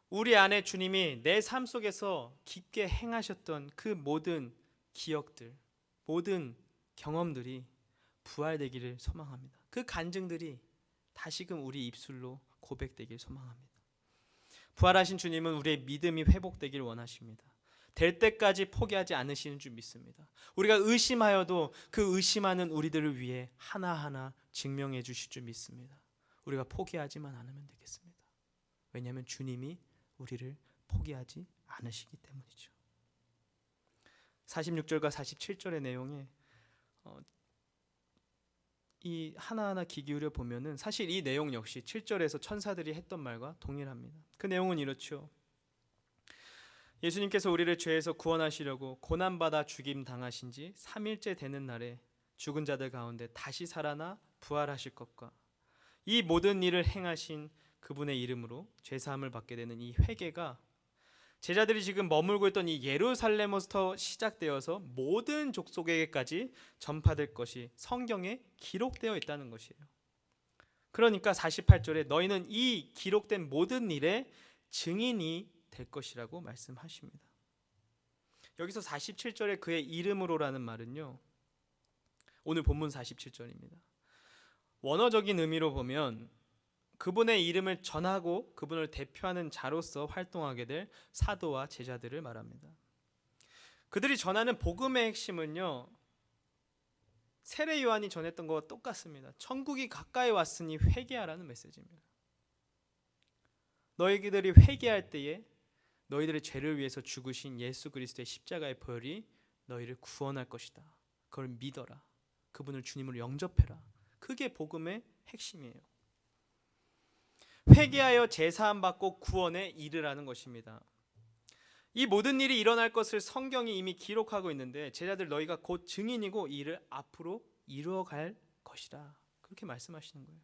우리 안에 주님이 내 삶 속에서 깊게 행하셨던 그 모든 기억들, 모든 경험들이 부활되기를 소망합니다. 그 간증들이 다시금 우리 입술로 고백되길 소망합니다. 부활하신 주님은 우리의 믿음이 회복되길 원하십니다. 될 때까지 포기하지 않으시는 줄 믿습니다. 우리가 의심하여도 그 의심하는 우리들을 위해 하나하나 증명해 주실 줄 믿습니다. 우리가 포기하지만 않으면 되겠습니다. 왜냐하면 주님이 우리를 포기하지 않으시기 때문이죠. 46절과 47절의 내용에 이 하나하나 귀 기울여 보면은 사실 이 내용 역시 7절에서 천사들이 했던 말과 동일합니다. 그 내용은 이렇죠. 예수님께서 우리를 죄에서 구원하시려고 고난받아 죽임 당하신 지 3일째 되는 날에 죽은 자들 가운데 다시 살아나 부활하실 것과 이 모든 일을 행하신 그분의 이름으로 죄사함을 받게 되는 이 회개가 제자들이 지금 머물고 있던 이 예루살렘으로부터 시작되어서 모든 족속에게까지 전파될 것이 성경에 기록되어 있다는 것이에요. 그러니까 48절에 너희는 이 기록된 모든 일의 증인이 될 것이라고 말씀하십니다. 여기서 47절에 그의 이름으로라는 말은요, 오늘 본문 47절입니다. 원어적인 의미로 보면 그분의 이름을 전하고 그분을 대표하는 자로서 활동하게 될 사도와 제자들을 말합니다. 그들이 전하는 복음의 핵심은요, 세례 요한이 전했던 것과 똑같습니다. 천국이 가까이 왔으니 회개하라는 메시지입니다. 너희들이 회개할 때에 너희들의 죄를 위해서 죽으신 예수 그리스도의 십자가의 보혈이 너희를 구원할 것이다. 그걸 믿어라. 그분을 주님으로 영접해라. 그게 복음의 핵심이에요. 회개하여 제사함 받고 구원에 이르라는 것입니다. 이 모든 일이 일어날 것을 성경이 이미 기록하고 있는데 제자들 너희가 곧 증인이고 이 일을 앞으로 이루어갈 것이라 그렇게 말씀하시는 거예요.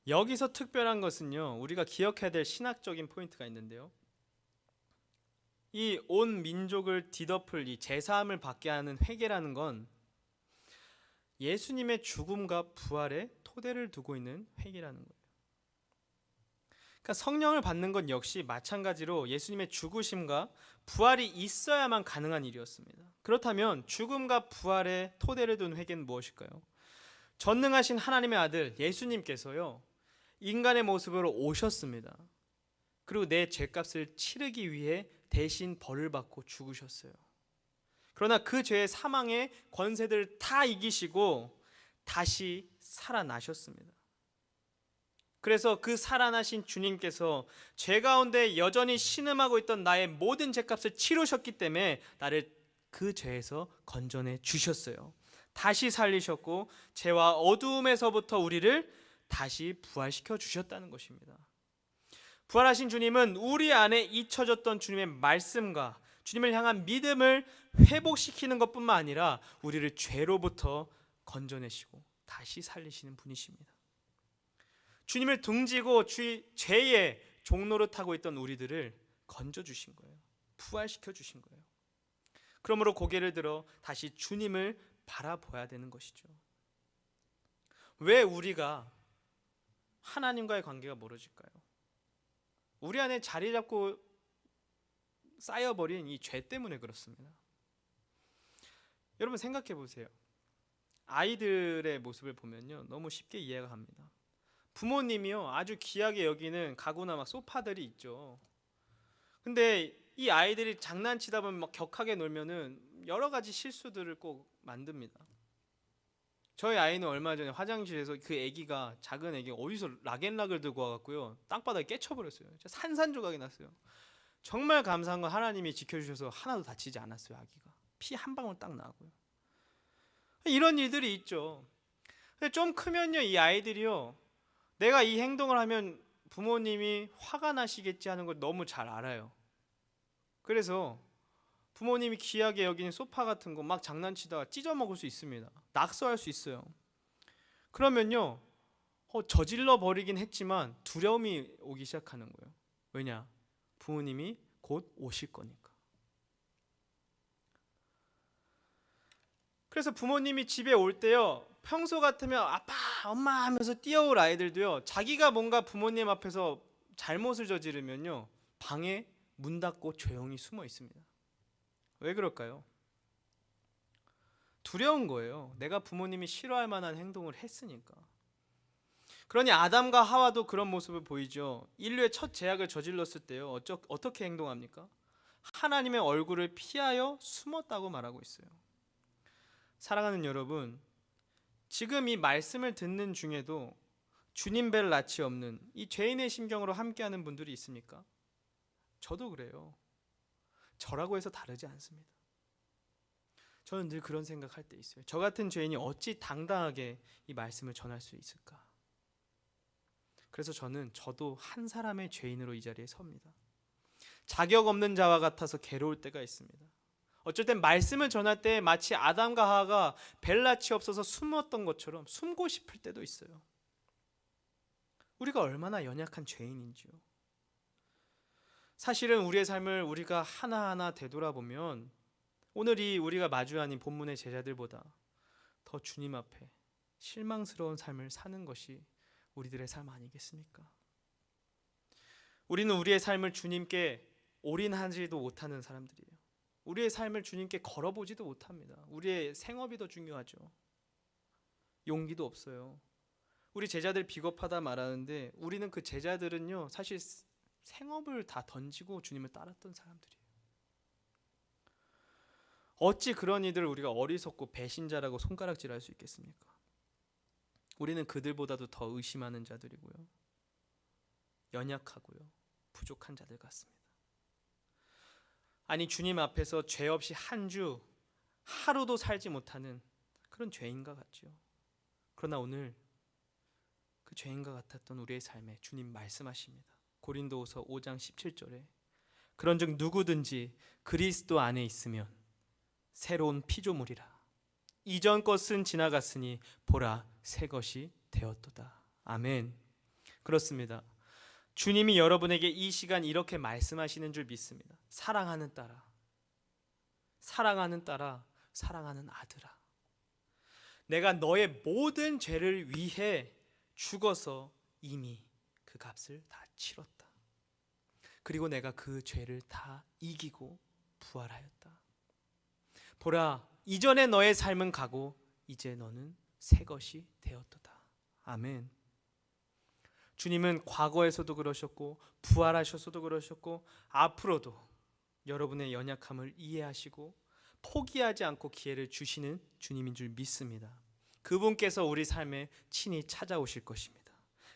여기서 특별한 것은요, 우리가 기억해야 될 신학적인 포인트가 있는데요, 이 온 민족을 뒤덮을 이 제사함을 받게 하는 회개라는 건 예수님의 죽음과 부활에 토대를 두고 있는 회개라는 거예요. 그러니까 성령을 받는 것 역시 마찬가지로 예수님의 죽으심과 부활이 있어야만 가능한 일이었습니다. 그렇다면 죽음과 부활에 토대를 둔 회개는 무엇일까요? 전능하신 하나님의 아들 예수님께서요, 인간의 모습으로 오셨습니다. 그리고 내 죄값을 치르기 위해 대신 벌을 받고 죽으셨어요. 그러나 그 죄의 사망의 권세들을 다 이기시고 다시 살아나셨습니다. 그래서 그 살아나신 주님께서 죄 가운데 여전히 신음하고 있던 나의 모든 죄값을 치르셨기 때문에 나를 그 죄에서 건져내 주셨어요. 다시 살리셨고 죄와 어두움에서부터 우리를 다시 부활시켜 주셨다는 것입니다. 부활하신 주님은 우리 안에 잊혀졌던 주님의 말씀과 주님을 향한 믿음을 회복시키는 것뿐만 아니라 우리를 죄로부터 건져내시고 다시 살리시는 분이십니다. 주님을 등지고 죄의 종노릇하고 있던 우리들을 건져주신 거예요. 부활시켜 주신 거예요. 그러므로 고개를 들어 다시 주님을 바라봐야 되는 것이죠. 왜 우리가 하나님과의 관계가 멀어질까요? 우리 안에 자리 잡고 쌓여버린 이 죄 때문에 그렇습니다. 여러분 생각해 보세요. 아이들의 모습을 보면요, 너무 쉽게 이해가 갑니다. 부모님이요, 아주 귀하게 여기는 가구나 막 소파들이 있죠. 근데 이 아이들이 장난치다 보면 막 격하게 놀면은 여러 가지 실수들을 꼭 만듭니다. 저희 아이는 얼마 전에 화장실에서 그 아기가, 작은 아기가 어디서 락앤락을 들고 와갖고요, 땅바닥에 깨쳐버렸어요. 산산조각이 났어요. 정말 감사한 건 하나님이 지켜주셔서 하나도 다치지 않았어요. 아기가 피 한 방울 딱 나고요. 이런 일들이 있죠. 근데 좀 크면요, 이 아이들이요, 내가 이 행동을 하면 부모님이 화가 나시겠지 하는 걸 너무 잘 알아요. 그래서 부모님이 귀하게 여기는 소파 같은 거 막 장난치다가 찢어 먹을 수 있습니다. 낙서할 수 있어요. 그러면요, 저질러 버리긴 했지만 두려움이 오기 시작하는 거예요. 왜냐? 부모님이 곧 오실 거니까. 그래서 부모님이 집에 올 때요, 평소 같으면 아빠, 엄마 하면서 뛰어올 아이들도요, 자기가 뭔가 부모님 앞에서 잘못을 저지르면요, 방에 문 닫고 조용히 숨어 있습니다. 왜 그럴까요? 두려운 거예요. 내가 부모님이 싫어할 만한 행동을 했으니까. 그러니 아담과 하와도 그런 모습을 보이죠. 인류의 첫 죄악을 저질렀을 때요. 어떻게 행동합니까? 하나님의 얼굴을 피하여 숨었다고 말하고 있어요. 사랑하는 여러분, 지금 이 말씀을 듣는 중에도 주님 뵐 낯이 없는 이 죄인의 심경으로 함께하는 분들이 있습니까? 저도 그래요. 저라고 해서 다르지 않습니다. 저는 늘 그런 생각할 때 있어요. 저 같은 죄인이 어찌 당당하게 이 말씀을 전할 수 있을까? 그래서 저도 한 사람의 죄인으로 이 자리에 섭니다. 자격 없는 자와 같아서 괴로울 때가 있습니다. 어쩔 땐 말씀을 전할 때 마치 아담과 하와가 벨라치 없어서 숨었던 것처럼 숨고 싶을 때도 있어요. 우리가 얼마나 연약한 죄인인지요. 사실은 우리의 삶을 우리가 하나하나 되돌아보면 오늘 이 우리가 마주한 이 본문의 제자들보다 더 주님 앞에 실망스러운 삶을 사는 것이 우리들의 삶 아니겠습니까? 우리는 우리의 삶을 주님께 올인하지도 못하는 사람들이에요. 우리의 삶을 주님께 걸어보지도 못합니다. 우리의 생업이 더 중요하죠. 용기도 없어요. 우리 제자들 비겁하다 말하는데 우리는 그 제자들은요 사실 생업을 다 던지고 주님을 따랐던 사람들이에요. 어찌 그런 이들을 우리가 어리석고 배신자라고 손가락질할 수 있겠습니까? 우리는 그들보다도 더 의심하는 자들이고요. 연약하고요. 부족한 자들 같습니다. 아니 주님 앞에서 죄 없이 한 주 하루도 살지 못하는 그런 죄인과 같죠. 그러나 오늘 그 죄인과 같았던 우리의 삶에 주님 말씀하십니다. 고린도후서 5장 17절에 그런즉 누구든지 그리스도 안에 있으면 새로운 피조물이라. 이전 것은 지나갔으니 보라 새 것이 되었도다. 아멘. 그렇습니다. 주님이 여러분에게 이 시간 이렇게 말씀하시는 줄 믿습니다. 사랑하는 딸아, 사랑하는 딸아, 사랑하는 아들아, 내가 너의 모든 죄를 위해 죽어서 이미 그 값을 다 치렀다. 그리고 내가 그 죄를 다 이기고 부활하였다. 보라, 이전에 너의 삶은 가고 이제 너는 새 것이 되었도다. 아멘. 주님은 과거에서도 그러셨고 부활하셔서도 그러셨고 앞으로도 여러분의 연약함을 이해하시고 포기하지 않고 기회를 주시는 주님인 줄 믿습니다. 그분께서 우리 삶에 친히 찾아오실 것입니다.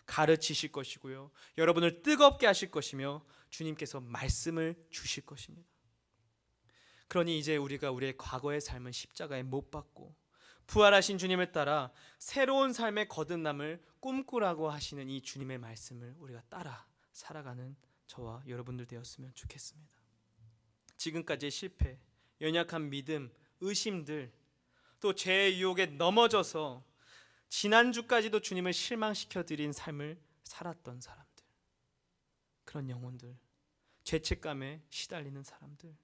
가르치실 것이고요. 여러분을 뜨겁게 하실 것이며 주님께서 말씀을 주실 것입니다. 그러니 이제 우리가 우리의 과거의 삶은 십자가에 못 박고 부활하신 주님을 따라 새로운 삶의 거듭남을 꿈꾸라고 하시는 이 주님의 말씀을 우리가 따라 살아가는 저와 여러분들 되었으면 좋겠습니다. 지금까지의 실패, 연약한 믿음, 의심들, 또 죄의 유혹에 넘어져서 지난주까지도 주님을 실망시켜 드린 삶을 살았던 사람들, 그런 영혼들, 죄책감에 시달리는 사람들,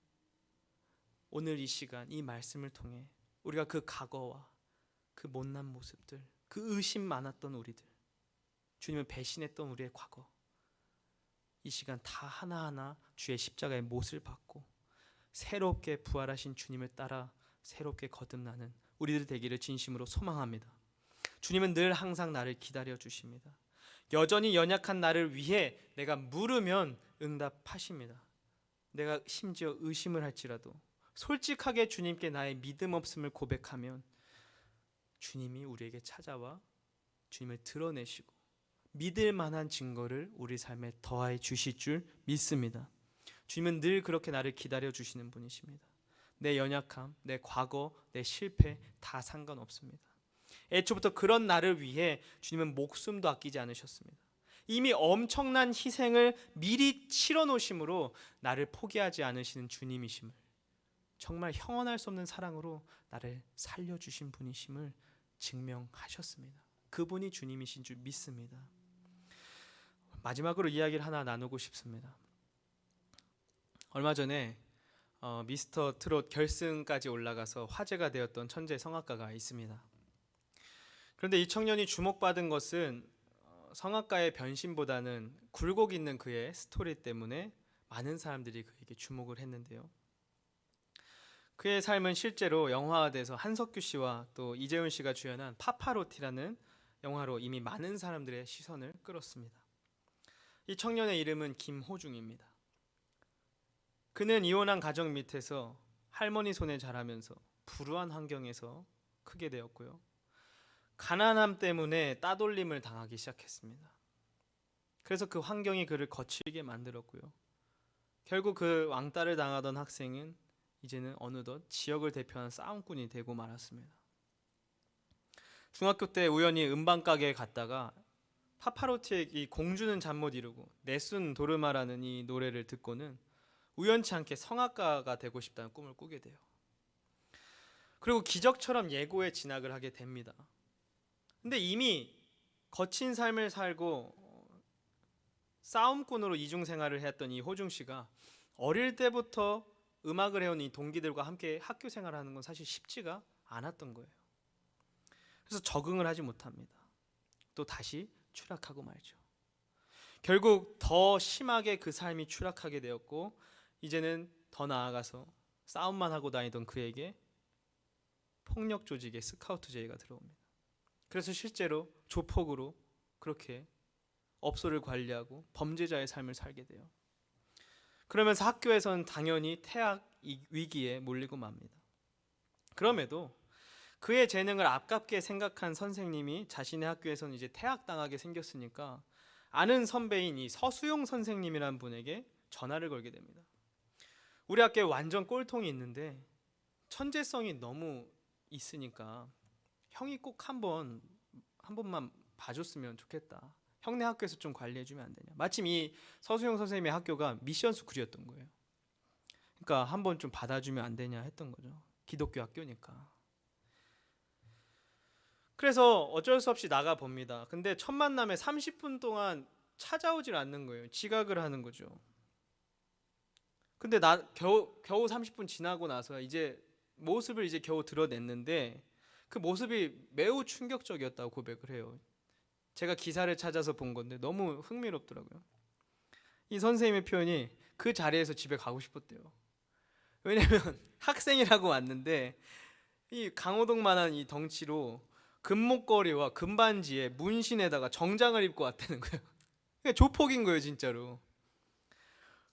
오늘 이 시간 이 말씀을 통해 우리가 그 과거와 그 못난 모습들, 그 의심 많았던 우리들, 주님을 배신했던 우리의 과거, 이 시간 다 하나하나 주의 십자가의 못을 받고 새롭게 부활하신 주님을 따라 새롭게 거듭나는 우리들 되기를 진심으로 소망합니다. 주님은 늘 항상 나를 기다려 주십니다. 여전히 연약한 나를 위해 내가 물으면 응답하십니다. 내가 심지어 의심을 할지라도 솔직하게 주님께 나의 믿음 없음을 고백하면 주님이 우리에게 찾아와 주님을 드러내시고 믿을 만한 증거를 우리 삶에 더해 주실 줄 믿습니다. 주님은 늘 그렇게 나를 기다려 주시는 분이십니다. 내 연약함, 내 과거, 내 실패 다 상관없습니다. 애초부터 그런 나를 위해 주님은 목숨도 아끼지 않으셨습니다. 이미 엄청난 희생을 미리 치러 놓으심으로 나를 포기하지 않으시는 주님이심을, 정말 형언할 수 없는 사랑으로 나를 살려주신 분이심을 증명하셨습니다. 그분이 주님이신 줄 믿습니다. 마지막으로 이야기를 하나 나누고 싶습니다. 얼마 전에 미스터 트롯 결승까지 올라가서 화제가 되었던 천재 성악가가 있습니다. 그런데 이 청년이 주목받은 것은 성악가의 변신보다는 굴곡 있는 그의 스토리 때문에 많은 사람들이 그에게 주목을 했는데요. 그의 삶은 실제로 영화화돼서 한석규 씨와 또 이재훈 씨가 주연한 파파로티라는 영화로 이미 많은 사람들의 시선을 끌었습니다. 이 청년의 이름은 김호중입니다. 그는 이혼한 가정 밑에서 할머니 손에 자라면서 불우한 환경에서 크게 되었고요. 가난함 때문에 따돌림을 당하기 시작했습니다. 그래서 그 환경이 그를 거칠게 만들었고요. 결국 그 왕따를 당하던 학생은 이제는 어느덧 지역을 대표하는 싸움꾼이 되고 말았습니다. 중학교 때 우연히 음반 가게에 갔다가 파파로티의 이 공주는 잠 못 이루고 네순 도르마라는 이 노래를 듣고는 우연치 않게 성악가가 되고 싶다는 꿈을 꾸게 돼요. 그리고 기적처럼 예고에 진학을 하게 됩니다. 근데 이미 거친 삶을 살고 싸움꾼으로 이중 생활을 했던 이 호중 씨가 어릴 때부터 음악을 해온 이 동기들과 함께 학교 생활을 하는 건 사실 쉽지가 않았던 거예요. 그래서 적응을 하지 못합니다. 또 다시 추락하고 말죠. 결국 더 심하게 그 삶이 추락하게 되었고 이제는 더 나아가서 싸움만 하고 다니던 그에게 폭력 조직의 스카우트 제의가 들어옵니다. 그래서 실제로 조폭으로 그렇게 업소를 관리하고 범죄자의 삶을 살게 돼요. 그러면서 학교에서는 당연히 퇴학 위기에 몰리고 맙니다. 그럼에도 그의 재능을 아깝게 생각한 선생님이 자신의 학교에서는 이제 퇴학당하게 생겼으니까 아는 선배인 이 서수용 선생님이라는 분에게 전화를 걸게 됩니다. 우리 학교에 완전 꼴통이 있는데 천재성이 너무 있으니까 형이 꼭 한 번만 봐줬으면 좋겠다. 형네 학교에서 좀 관리해주면 안 되냐. 마침 이 서수용 선생님의 학교가 미션 스쿨이었던 거예요. 그러니까 한번 좀 받아주면 안 되냐 했던 거죠. 기독교 학교니까. 그래서 어쩔 수 없이 나가 봅니다. 근데 첫 만남에 30분 동안 찾아오질 않는 거예요. 지각을 하는 거죠. 근데 나 겨우 30분 지나고 나서 이제 모습을 이제 겨우 드러냈는데 그 모습이 매우 충격적이었다고 고백을 해요. 제가 기사를 찾아서 본 건데 너무 흥미롭더라고요. 이 선생님의 표현이 그 자리에서 집에 가고 싶었대요. 왜냐면 학생이라고 왔는데 이 강호동만한 이 덩치로 금목걸이와 금반지에 문신에다가 정장을 입고 왔다는 거예요. 그냥 조폭인 거예요, 진짜로.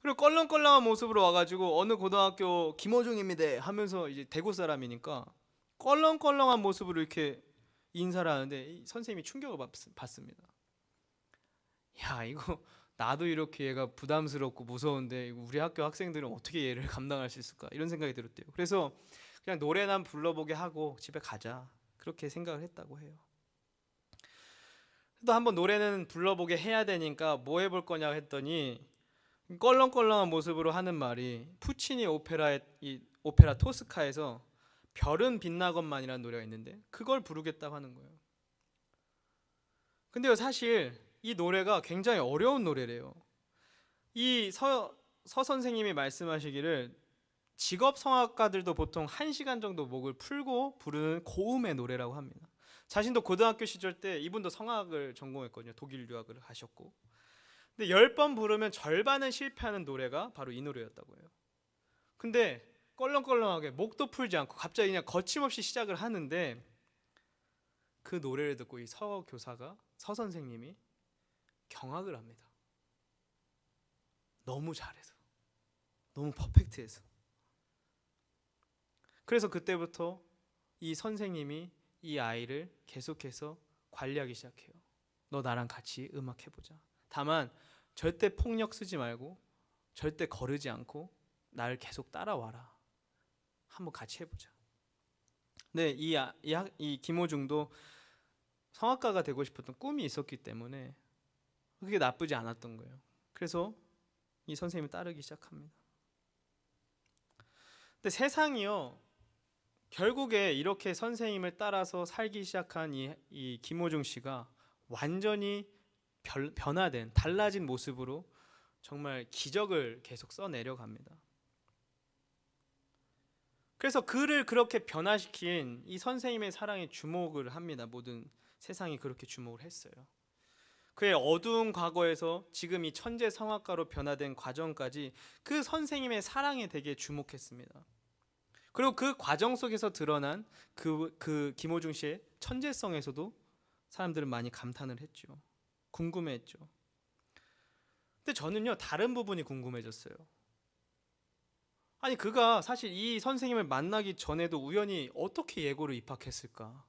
그리고 껄렁껄렁한 모습으로 와가지고 어느 고등학교 김호중입니다 하면서 이제 대구 사람이니까 껄렁껄렁한 모습으로 이렇게 인사를 하는데 이 선생님이 충격을 받습니다. 야, 이거 나도 이렇게 얘가 부담스럽고 무서운데 우리 학교 학생들은 어떻게 얘를 감당할 수 있을까 이런 생각이 들었대요. 그래서 그냥 노래나 불러보게 하고 집에 가자 그렇게 생각을 했다고 해요. 또 한번 노래는 불러보게 해야 되니까 뭐 해볼 거냐 했더니 껄렁껄렁한 모습으로 하는 말이 푸치니 오페라 토스카에서 별은 빛나건만이라는 노래가 있는데 그걸 부르겠다고 하는 거예요. 근데요, 사실 이 노래가 굉장히 어려운 노래래요. 이 서 선생님이 말씀하시기를 직업 성악가들도 보통 1시간 정도 목을 풀고 부르는 고음의 노래라고 합니다. 자신도 고등학교 시절 때 이분도 성악을 전공했거든요. 독일 유학을 하셨고. 근데 10번 부르면 절반은 실패하는 노래가 바로 이 노래였다고 해요. 근데 껄렁껄렁하게 목도 풀지 않고 갑자기 그냥 거침없이 시작을 하는데 그 노래를 듣고 이 서 선생님이 경악을 합니다. 너무 잘해서, 너무 퍼펙트해서. 그래서 그때부터 이 선생님이 이 아이를 계속해서 관리하기 시작해요. 너 나랑 같이 음악 해보자. 다만 절대 폭력 쓰지 말고 절대 거르지 않고 나를 계속 따라와라. 한번 같이 해보자. 네, 이 김호중도 성악가가 되고 싶었던 꿈이 있었기 때문에 그게 나쁘지 않았던 거예요. 그래서 이 선생님을 따르기 시작합니다. 근데 세상이요, 결국에 이렇게 선생님을 따라서 살기 시작한 이 김호중 씨가 완전히 변화된 달라진 모습으로 정말 기적을 계속 써내려갑니다. 그래서 그를 그렇게 변화시킨 이 선생님의 사랑에 주목을 합니다. 모든 세상이 그렇게 주목을 했어요. 그의 어두운 과거에서 지금 이 천재 성악가로 변화된 과정까지 그 선생님의 사랑에 되게 주목했습니다. 그리고 그 과정 속에서 드러난 그 김호중 씨의 천재성에서도 사람들은 많이 감탄을 했죠. 궁금해했죠. 근데 저는요, 다른 부분이 궁금해졌어요. 아니, 그가 사실 이 선생님을 만나기 전에도 우연히 어떻게 예고로 입학했을까?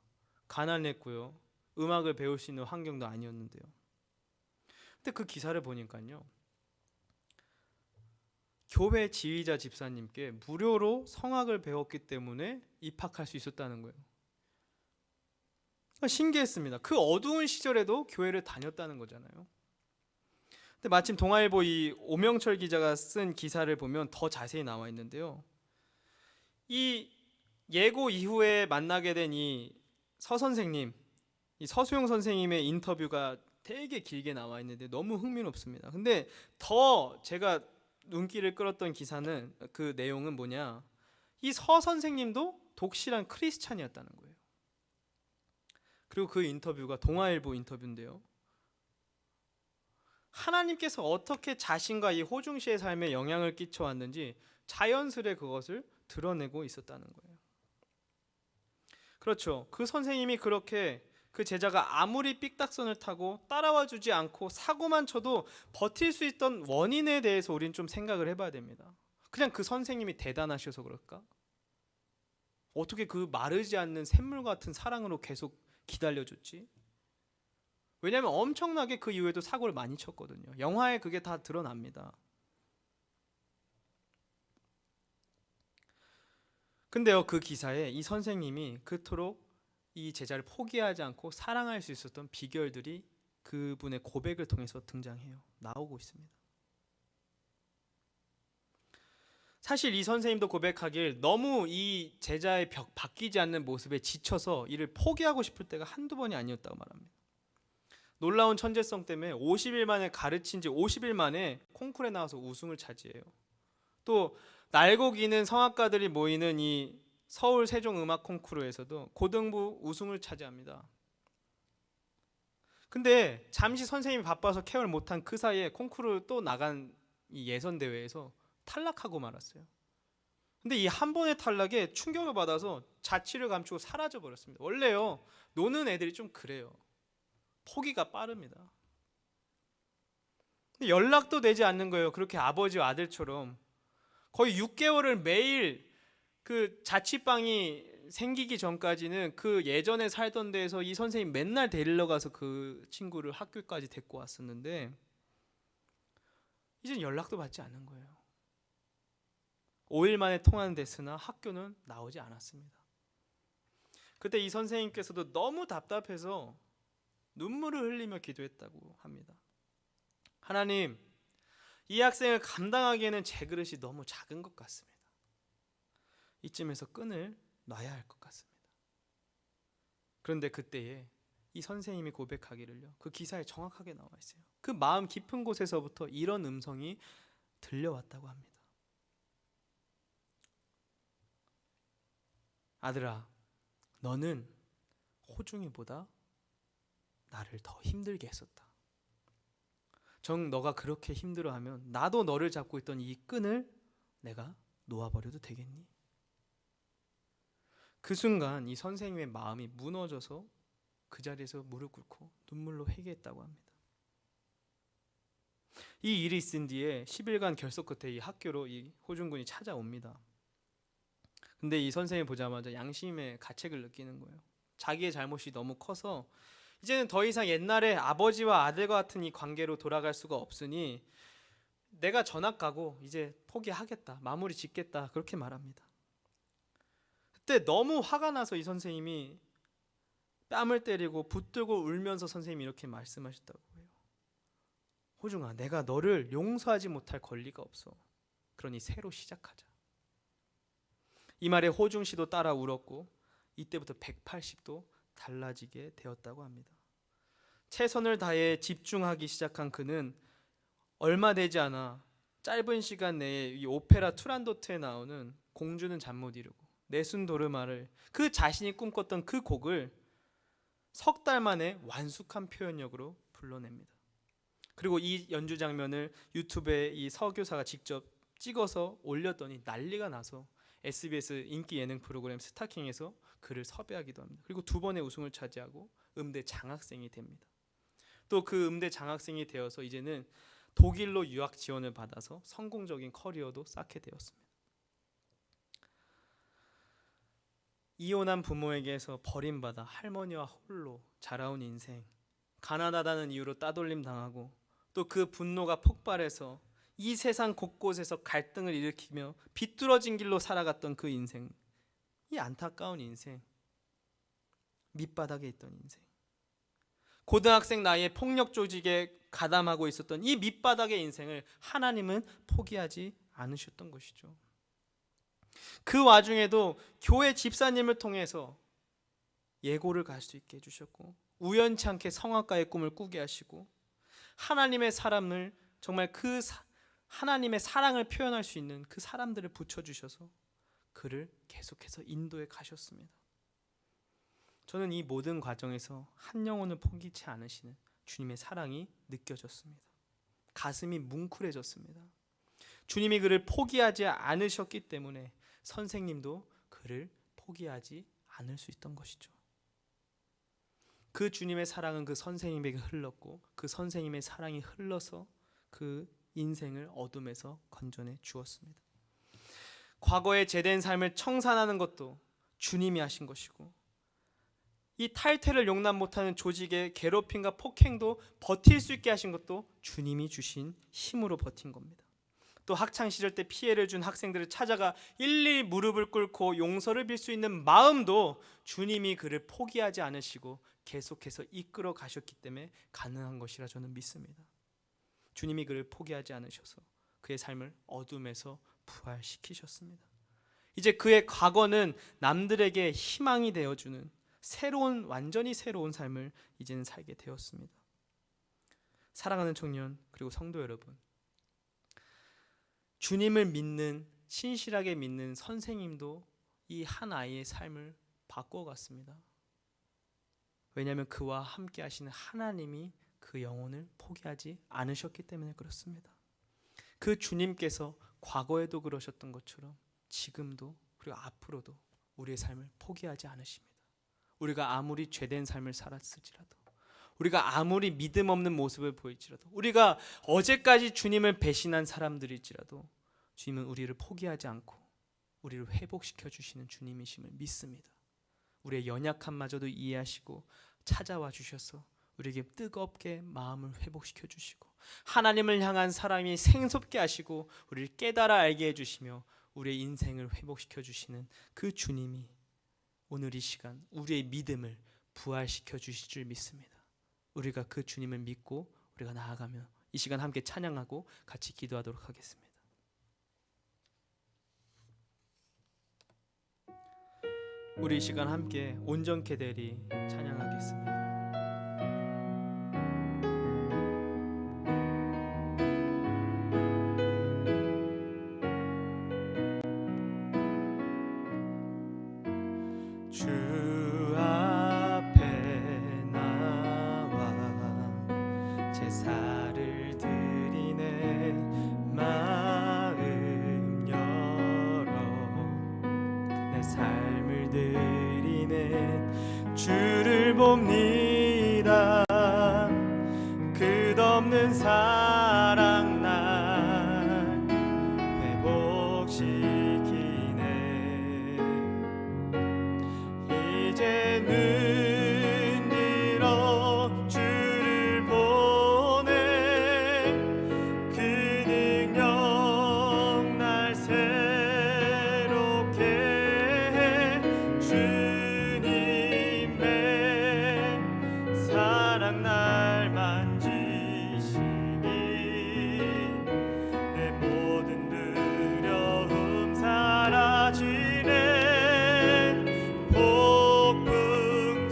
가난했고요. 음악을 배울 수 있는 환경도 아니었는데요. 근데 그 기사를 보니까요, 교회 지휘자 집사님께 무료로 성악을 배웠기 때문에 입학할 수 있었다는 거예요. 신기했습니다. 그 어두운 시절에도 교회를 다녔다는 거잖아요. 근데 마침 동아일보 이 오명철 기자가 쓴 기사를 보면 더 자세히 나와 있는데요. 이 예고 이후에 만나게 된 이 서 선생님, 이 서수용 선생님의 인터뷰가 되게 길게 나와 있는데 너무 흥미롭습니다. 근데 더 제가 눈길을 끌었던 기사는 그 내용은 뭐냐? 이 서 선생님도 독실한 크리스찬이었다는 거예요. 그리고 그 인터뷰가 동아일보 인터뷰인데요. 하나님께서 어떻게 자신과 이 호중 씨의 삶에 영향을 끼쳐 왔는지 자연스레 그것을 드러내고 있었다는 거예요. 그렇죠. 그 선생님이 그렇게 그 제자가 아무리 삑딱선을 타고 따라와 주지 않고 사고만 쳐도 버틸 수 있던 원인에 대해서 우린 좀 생각을 해봐야 됩니다. 그냥 그 선생님이 대단하셔서 그럴까? 어떻게 그 마르지 않는 샘물 같은 사랑으로 계속 기다려줬지? 왜냐하면 엄청나게 그 이후에도 사고를 많이 쳤거든요. 영화에 그게 다 드러납니다. 근데요, 그 기사에 이 선생님이 그토록 이 제자를 포기하지 않고 사랑할 수 있었던 비결들이 그분의 고백을 통해서 등장해요. 나오고 있습니다. 사실 이 선생님도 고백하길 너무 이 제자의 바뀌지 않는 모습에 지쳐서 이를 포기하고 싶을 때가 한두 번이 아니었다고 말합니다. 놀라운 천재성 때문에 50일 만에 가르친 지 50일 만에 콩쿠르에 나와서 우승을 차지해요. 또 날고 기는 성악가들이 모이는 이 서울 세종음악 콩쿠르에서도 고등부 우승을 차지합니다. 근데 잠시 선생님이 바빠서 케어를 못한 그 사이에 콩쿠르 또 나간 이 예선 대회에서 탈락하고 말았어요. 근데 이 한 번의 탈락에 충격을 받아서 자취를 감추고 사라져 버렸습니다. 원래요, 노는 애들이 좀 그래요. 포기가 빠릅니다. 근데 연락도 되지 않는 거예요. 그렇게 아버지와 아들처럼 거의 6개월을 매일 그 자취방이 생기기 전까지는 그 예전에 살던 데에서 이 선생님 맨날 데리러 가서 그 친구를 학교까지 데리고 왔었는데 이젠 연락도 받지 않는 거예요. 5일 만에 통화는 됐으나 학교는 나오지 않았습니다. 그때 이 선생님께서도 너무 답답해서 눈물을 흘리며 기도했다고 합니다. 하나님, 이 학생을 감당하기에는 제 그릇이 너무 작은 것 같습니다. 이쯤에서 끈을 놔야 할 것 같습니다. 그런데 그때에 이 선생님이 고백하기를요, 그 기사에 정확하게 나와 있어요. 그 마음 깊은 곳에서부터 이런 음성이 들려왔다고 합니다. 아들아, 너는 호중이보다 나를 더 힘들게 했었다. 정 너가 그렇게 힘들어하면 나도 너를 잡고 있던 이 끈을 내가 놓아버려도 되겠니? 그 순간 이 선생님의 마음이 무너져서 그 자리에서 무릎 꿇고 눈물로 회개했다고 합니다. 이 일이 있은 뒤에 10일간 결석 끝에 이 학교로 이 호중군이 찾아옵니다. 근데 이 선생님 보자마자 양심의 가책을 느끼는 거예요. 자기의 잘못이 너무 커서 이제는 더 이상 옛날에 아버지와 아들과 같은 이 관계로 돌아갈 수가 없으니 내가 전학 가고 이제 포기하겠다, 마무리 짓겠다, 그렇게 말합니다. 그때 너무 화가 나서 이 선생님이 뺨을 때리고 붙들고 울면서 선생님이 이렇게 말씀하셨다고 해요. 호중아, 내가 너를 용서하지 못할 권리가 없어. 그러니 새로 시작하자. 이 말에 호중 씨도 따라 울었고 이때부터 180도 달라지게 되었다고 합니다. 최선을 다해 집중하기 시작한 그는 얼마 되지 않아 짧은 시간 내에 이 오페라 투란도트에 나오는 공주는 잠 못 이루고 네순 도르마를, 그 자신이 꿈꿨던 그 곡을 석 달 만에 완숙한 표현력으로 불러냅니다. 그리고 이 연주 장면을 유튜브에 이 서교사가 직접 찍어서 올렸더니 난리가 나서 SBS 인기 예능 프로그램 스타킹에서 그를 섭외하기도 합니다. 그리고 2번의 우승을 차지하고 음대 장학생이 됩니다. 또 그 음대 장학생이 되어서 이제는 독일로 유학 지원을 받아서 성공적인 커리어도 쌓게 되었습니다. 이혼한 부모에게서 버림받아 할머니와 홀로 자라온 인생, 가난하다는 이유로 따돌림 당하고 또 그 분노가 폭발해서 이 세상 곳곳에서 갈등을 일으키며 비뚤어진 길로 살아갔던 그 인생, 이 안타까운 인생, 밑바닥에 있던 인생, 고등학생 나이에 폭력 조직에 가담하고 있었던 이 밑바닥의 인생을 하나님은 포기하지 않으셨던 것이죠. 그 와중에도 교회 집사님을 통해서 예고를 갈 수 있게 해주셨고, 우연치 않게 성악가의 꿈을 꾸게 하시고, 하나님의 사람을 정말 하나님의 사랑을 표현할 수 있는 그 사람들을 붙여주셔서 그를 계속해서 인도해 가셨습니다. 저는 이 모든 과정에서 한 영혼을 포기치 않으시는 주님의 사랑이 느껴졌습니다. 가슴이 뭉클해졌습니다. 주님이 그를 포기하지 않으셨기 때문에 선생님도 그를 포기하지 않을 수 있던 것이죠. 그 주님의 사랑은 그 선생님에게 흘렀고, 그 선생님의 사랑이 흘러서 그 인생을 어둠에서 건져내 주었습니다. 과거의 제된 삶을 청산하는 것도 주님이 하신 것이고, 이 탈퇴를 용납 못하는 조직의 괴롭힘과 폭행도 버틸 수 있게 하신 것도 주님이 주신 힘으로 버틴 겁니다. 또 학창시절 때 피해를 준 학생들을 찾아가 일일이 무릎을 꿇고 용서를 빌 수 있는 마음도 주님이 그를 포기하지 않으시고 계속해서 이끌어 가셨기 때문에 가능한 것이라 저는 믿습니다. 주님이 그를 포기하지 않으셔서 그의 삶을 어둠에서 부활시키셨습니다. 이제 그의 과거는 남들에게 희망이 되어주는 완전히 새로운 삶을 이제는 살게 되었습니다. 사랑하는 청년 그리고 성도 여러분, 주님을 믿는, 신실하게 믿는 선생님도 이 한 아이의 삶을 바꿔갔습니다. 왜냐하면 그와 함께 하시는 하나님이 그 영혼을 포기하지 않으셨기 때문에 그렇습니다. 그 주님께서 과거에도 그러셨던 것처럼 지금도 그리고 앞으로도 우리의 삶을 포기하지 않으십니다. 우리가 아무리 죄된 삶을 살았을지라도, 우리가 아무리 믿음 없는 모습을 보일지라도, 우리가 어제까지 주님을 배신한 사람들일지라도 주님은 우리를 포기하지 않고 우리를 회복시켜 주시는 주님이심을 믿습니다. 우리의 연약함마저도 이해하시고 찾아와 주셔서 우리에게 뜨겁게 마음을 회복시켜 주시고 하나님을 향한 사랑이 생솟게 하시고 우리를 깨달아 알게 해주시며 우리의 인생을 회복시켜 주시는 그 주님이 오늘 이 시간 우리의 믿음을 부활시켜 주실 줄 믿습니다. 우리가 그 주님을 믿고 우리가 나아가며 이 시간 함께 찬양하고 같이 기도하도록 하겠습니다. 우리 이 시간 함께 온전케 되리 찬양하겠습니다. 주 앞에 나와 제사를 드리네, 마음 열어 내 삶을 드리네. 주를 봅니다. 끝없는 사랑 날 회복시키네. 이제는 일어 주를 보내. 그 능력 날 새롭게 해. 주님의 사랑 날 만지시니 내 모든 두려움 사라지네. 폭풍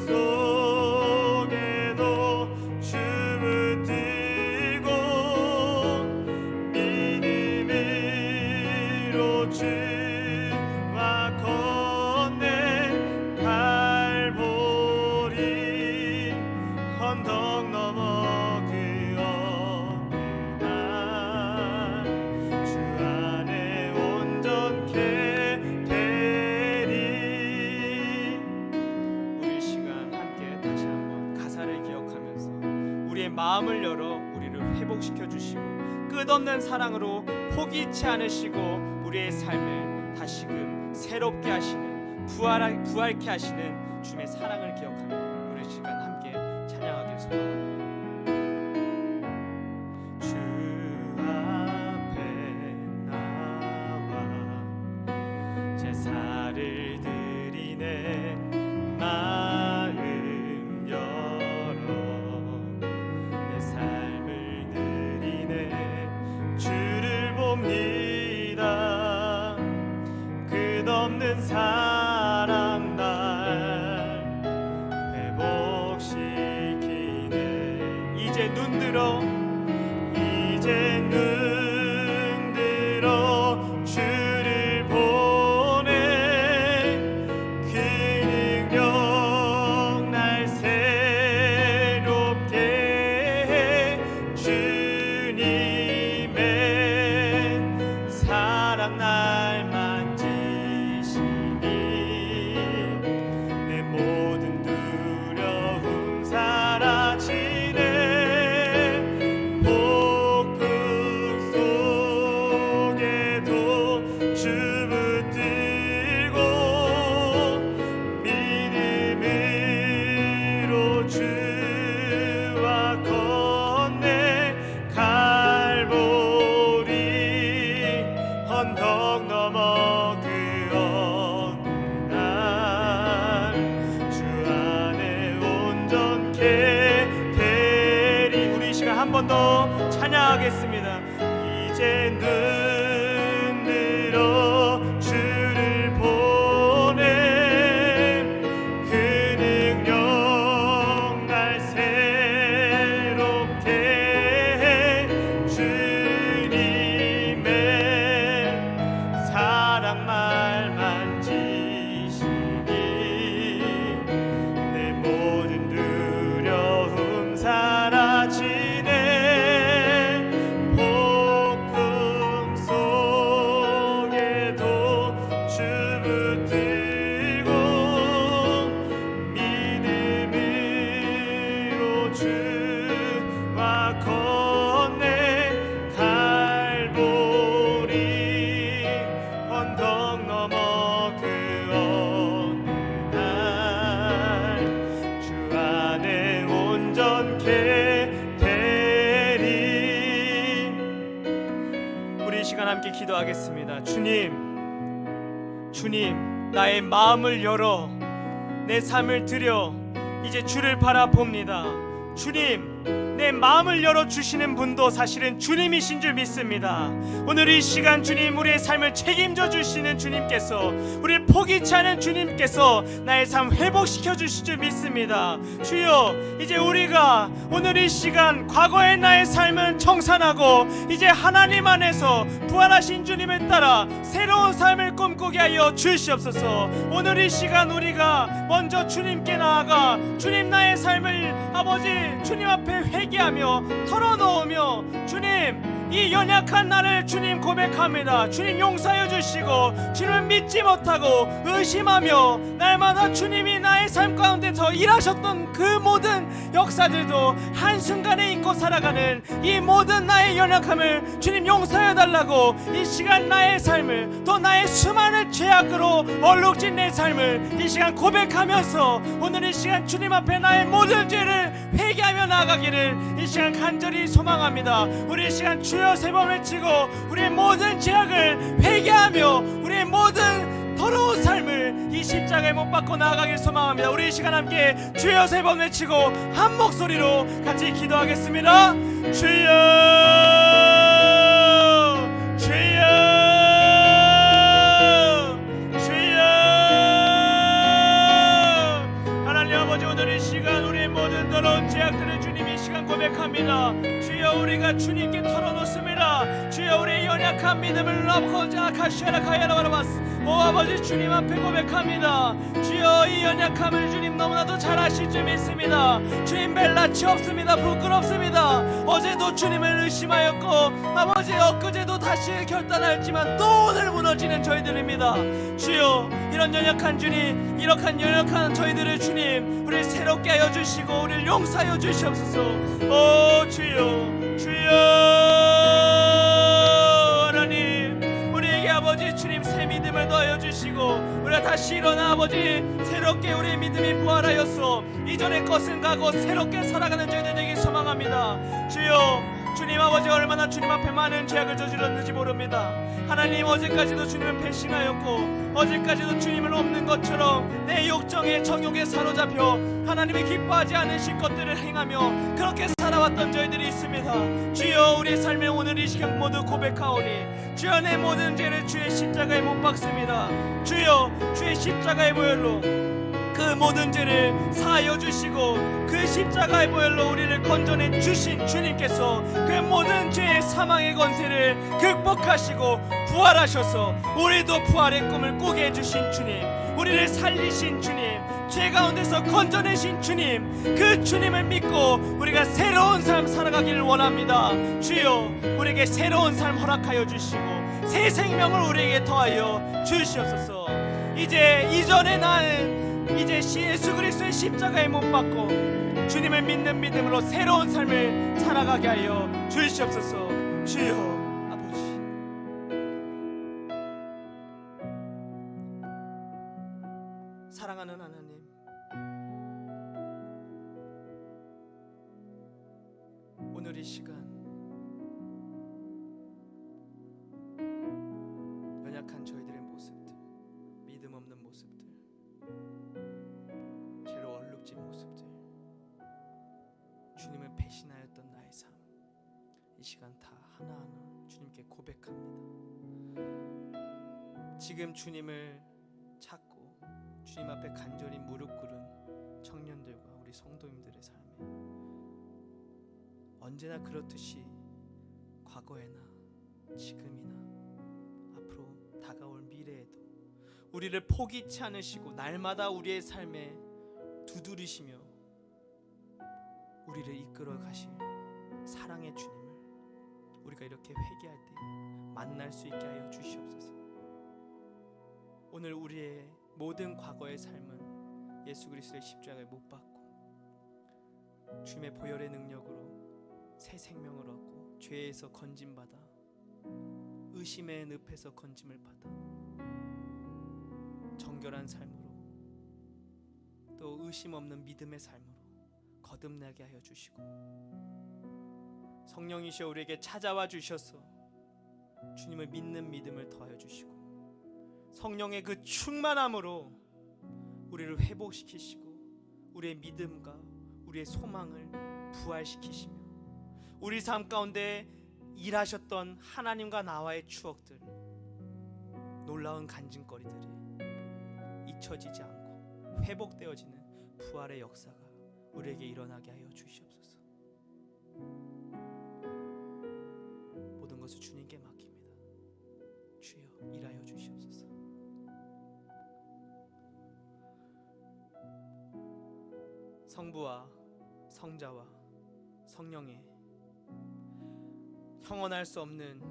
마음을 열어 우리를 회복시켜 주시고 끝없는 사랑으로 포기치 않으시고 우리의 삶을 다시금 새롭게 하시는 부활케 하시는 주님의 사랑을 기억하며 우리 시간 함께 찬양하길 소망합니다. 주 앞에 나와 제사를 드리네 마음 열어 내 삶을 드리네 주를 봅니다. 끝없는 사랑 날 회복시키네 이제 눈 들어 주를 보내 그 능력 날 새롭게 해 주님의 사랑 날 만지시니 내 모든 두려움 사라지네. 언덕 넘어 그 어느 날 주 안에 온전케 되리. 우리 시간 한 번 더 찬양하겠습니다. 이제 눈 들어 주를 보내 그 능력 날 새롭게 해 주님의 사랑 말 만지시니 내 모든 두려움 사라지네. 폭풍 속에도 주 붙들고 믿음으로 주와 건네 갈보리 언덕 넘어 그 어느 날 주 안에 온전케 되리. 우리 이 시간 함께 기도하겠습니다. 주님 나의 마음을 열어 내 삶을 드려 이제 주를 바라봅니다. 주님 내 마음을 열어주시는 분도 사실은 주님이신 줄 믿습니다. 오늘 이 시간 주님 우리의 삶을 책임져 주시는 주님께서 우리를 포기치 않은 주님께서 나의 삶 회복시켜 주실 줄 믿습니다. 주여 이제 우리가 오늘 이 시간 과거의 나의 삶은 청산하고 이제 하나님 안에서 부활하신 주님을 따라 새로운 삶을 꿈꾸게 하여 주시옵소서. 오늘 이 시간 우리가 먼저 주님께 나아가 주님 나의 삶을 아버지 주님 앞에 회개하며 털어놓으며 주님 이 연약한 나를 주님 고백합니다. 주님 용서하여 주시고 주님을 믿지 못하고 의심하며 날마다 주님이 나의 삶 가운데서 일하셨던 그 모든 역사들도 한순간에 잊고 살아가는 이 모든 나의 연약함을 주님 용서해 달라고 이 시간 나의 삶을 또 나의 수많은 죄악으로 얼룩진 내 삶을 이 시간 고백하면서 오늘 이 시간 주님 앞에 나의 모든 죄를 회개하며 나아가기를 이 시간 간절히 소망합니다. 우리 이 시간 주여 세 번 외치고 우리의 모든 죄악을 회개하며 우리의 모든 더러운 삶을 이 십자가에 못 박고 나아가길 소망합니다. 우리 이 시간 함께 주여 세 번 외치고 한 목소리로 같이 기도하겠습니다. 주여 주여 주여. 하나님 아버지 오늘 이 시간 우리의 모든 더러운 죄악들을 주님 이 시간 고백합니다. 주여 우리가 주님께 털어놓습니다. 주여 우리의 연약한 믿음을 나고자 카시아라 카야라 바라바스 오 아버지 주님 앞에 고백합니다. 주여 이 연약함을 주님 너무나도 잘 아실 줄 믿습니다. 주님 벨라치 없습니다. 부끄럽습니다. 어제도 주님을 의심하였고 아버지 엊그제도 다시 결단하였지만 또 오늘 무너지는 저희들입니다. 주여 이런 연약한 주님, 이렇게 연약한 저희들을 주님 우리를 새롭게 하여 주시고 우리를 용서하여 주시옵소서. 오 주여 주여 하나님 우리에게 아버지 주님 새 믿음을 더하여 주시고 우리가 다시 일어나 아버지 새롭게 우리의 믿음이 부활하였소. 이전의 것은 가고 새롭게 살아가는 저희들 되길 소망합니다. 주여 주님 아버지 얼마나 주님 앞에 많은 죄악을 저질렀는지 모릅니다. 하나님 어제까지도 주님을 배신하였고 어제까지도 주님을 없는 것처럼 내 욕정에 정욕에 사로잡혀 하나님이 기뻐하지 않으실 것들을 행하며 그렇게 살아왔던 저희들이 있습니다. 주여 우리의 삶에 오늘 이 시간 모두 고백하오니 주여 내 모든 죄를 주의 십자가에 못 박습니다. 주여 주의 십자가의 보혈로 그 모든 죄를 사하여 주시고 그 십자가의 보혈로 우리를 건져내 주신 주님께서 그 모든 죄의 사망의 권세를 극복하시고 부활하셔서 우리도 부활의 꿈을 꾸게 해주신 주님, 우리를 살리신 주님, 죄 가운데서 건져내신 주님, 그 주님을 믿고 우리가 새로운 삶 살아가기를 원합니다. 주여 우리에게 새로운 삶 허락하여 주시고 새 생명을 우리에게 더하여 주시옵소서. 이제 이전의 나는 이제 예수 그리스도의 십자가에 못 박고 주님을 믿는 믿음으로 새로운 삶을 살아가게 하여 주시옵소서. 주여 아버지 사랑하는 하나님 오늘 이 시간 연약한 저희들의 모습들, 믿음 없는 모습들, 죄로 얼룩진 모습들, 주님을 배신하였던 나의 삶, 이 시간 다 하나하나 주님께 고백합니다. 지금 주님을 찾고 주님 앞에 간절히 무릎 꿇은 청년들과 우리 성도님들의 삶에 언제나 그렇듯이 과거에나 지금이나 앞으로 다가올 미래에도 우리를 포기치 않으시고 날마다 우리의 삶에 두드리시며 우리를 이끌어 가실 사랑의 주님을 우리가 이렇게 회개할 때 만날 수 있게 하여 주시옵소서. 오늘 우리의 모든 과거의 삶은 예수 그리스도의 십자가에 못 박고 주님의 보혈의 능력으로 새 생명을 얻고 죄에서 건짐받아 의심의 늪에서 건짐을 받아 정결한 삶으로 또 의심 없는 믿음의 삶으로 거듭나게 하여 주시고 성령이시여 우리에게 찾아와 주셔서 주님을 믿는 믿음을 더하여 주시고 성령의 그 충만함으로 우리를 회복시키시고 우리의 믿음과 우리의 소망을 부활시키시며 우리 삶 가운데 일하셨던 하나님과 나와의 추억들, 놀라운 간증거리들이 잊혀지지 않고 회복되어지는 부활의 역사가 우리에게 일어나게 하여 주시옵소서. 모든 것을 주님께 맡깁니다. 주여 일하여 주시옵소서. 성부와 성자와 성령의 형언할 수 없는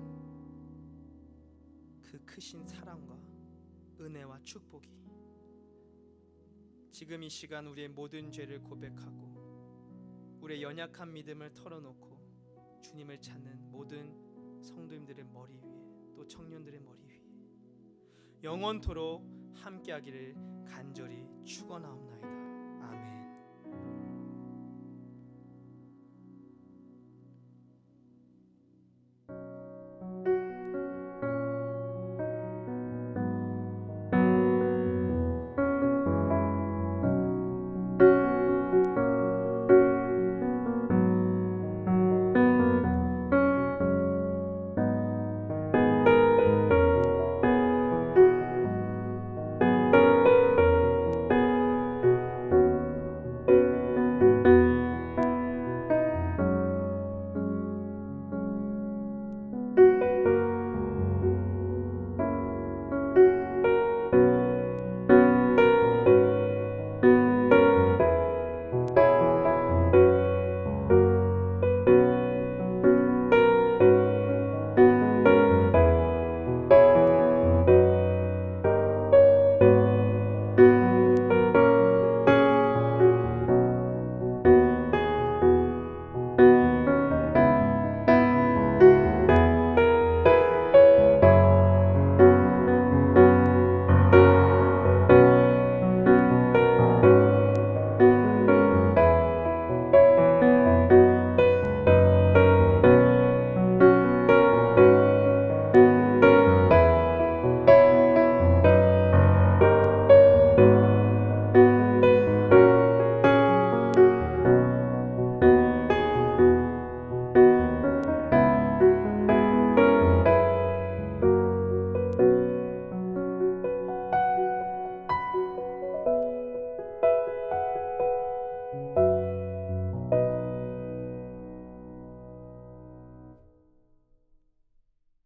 그 크신 사랑과 은혜와 축복이 지금 이 시간 우리의 모든 죄를 고백하고 우리의 연약한 믿음을 털어놓고 주님을 찾는 모든 성도님들의 머리 위에 또 청년들의 머리 위에 영원토록 함께하기를 간절히 축원하옵나이다. 아멘.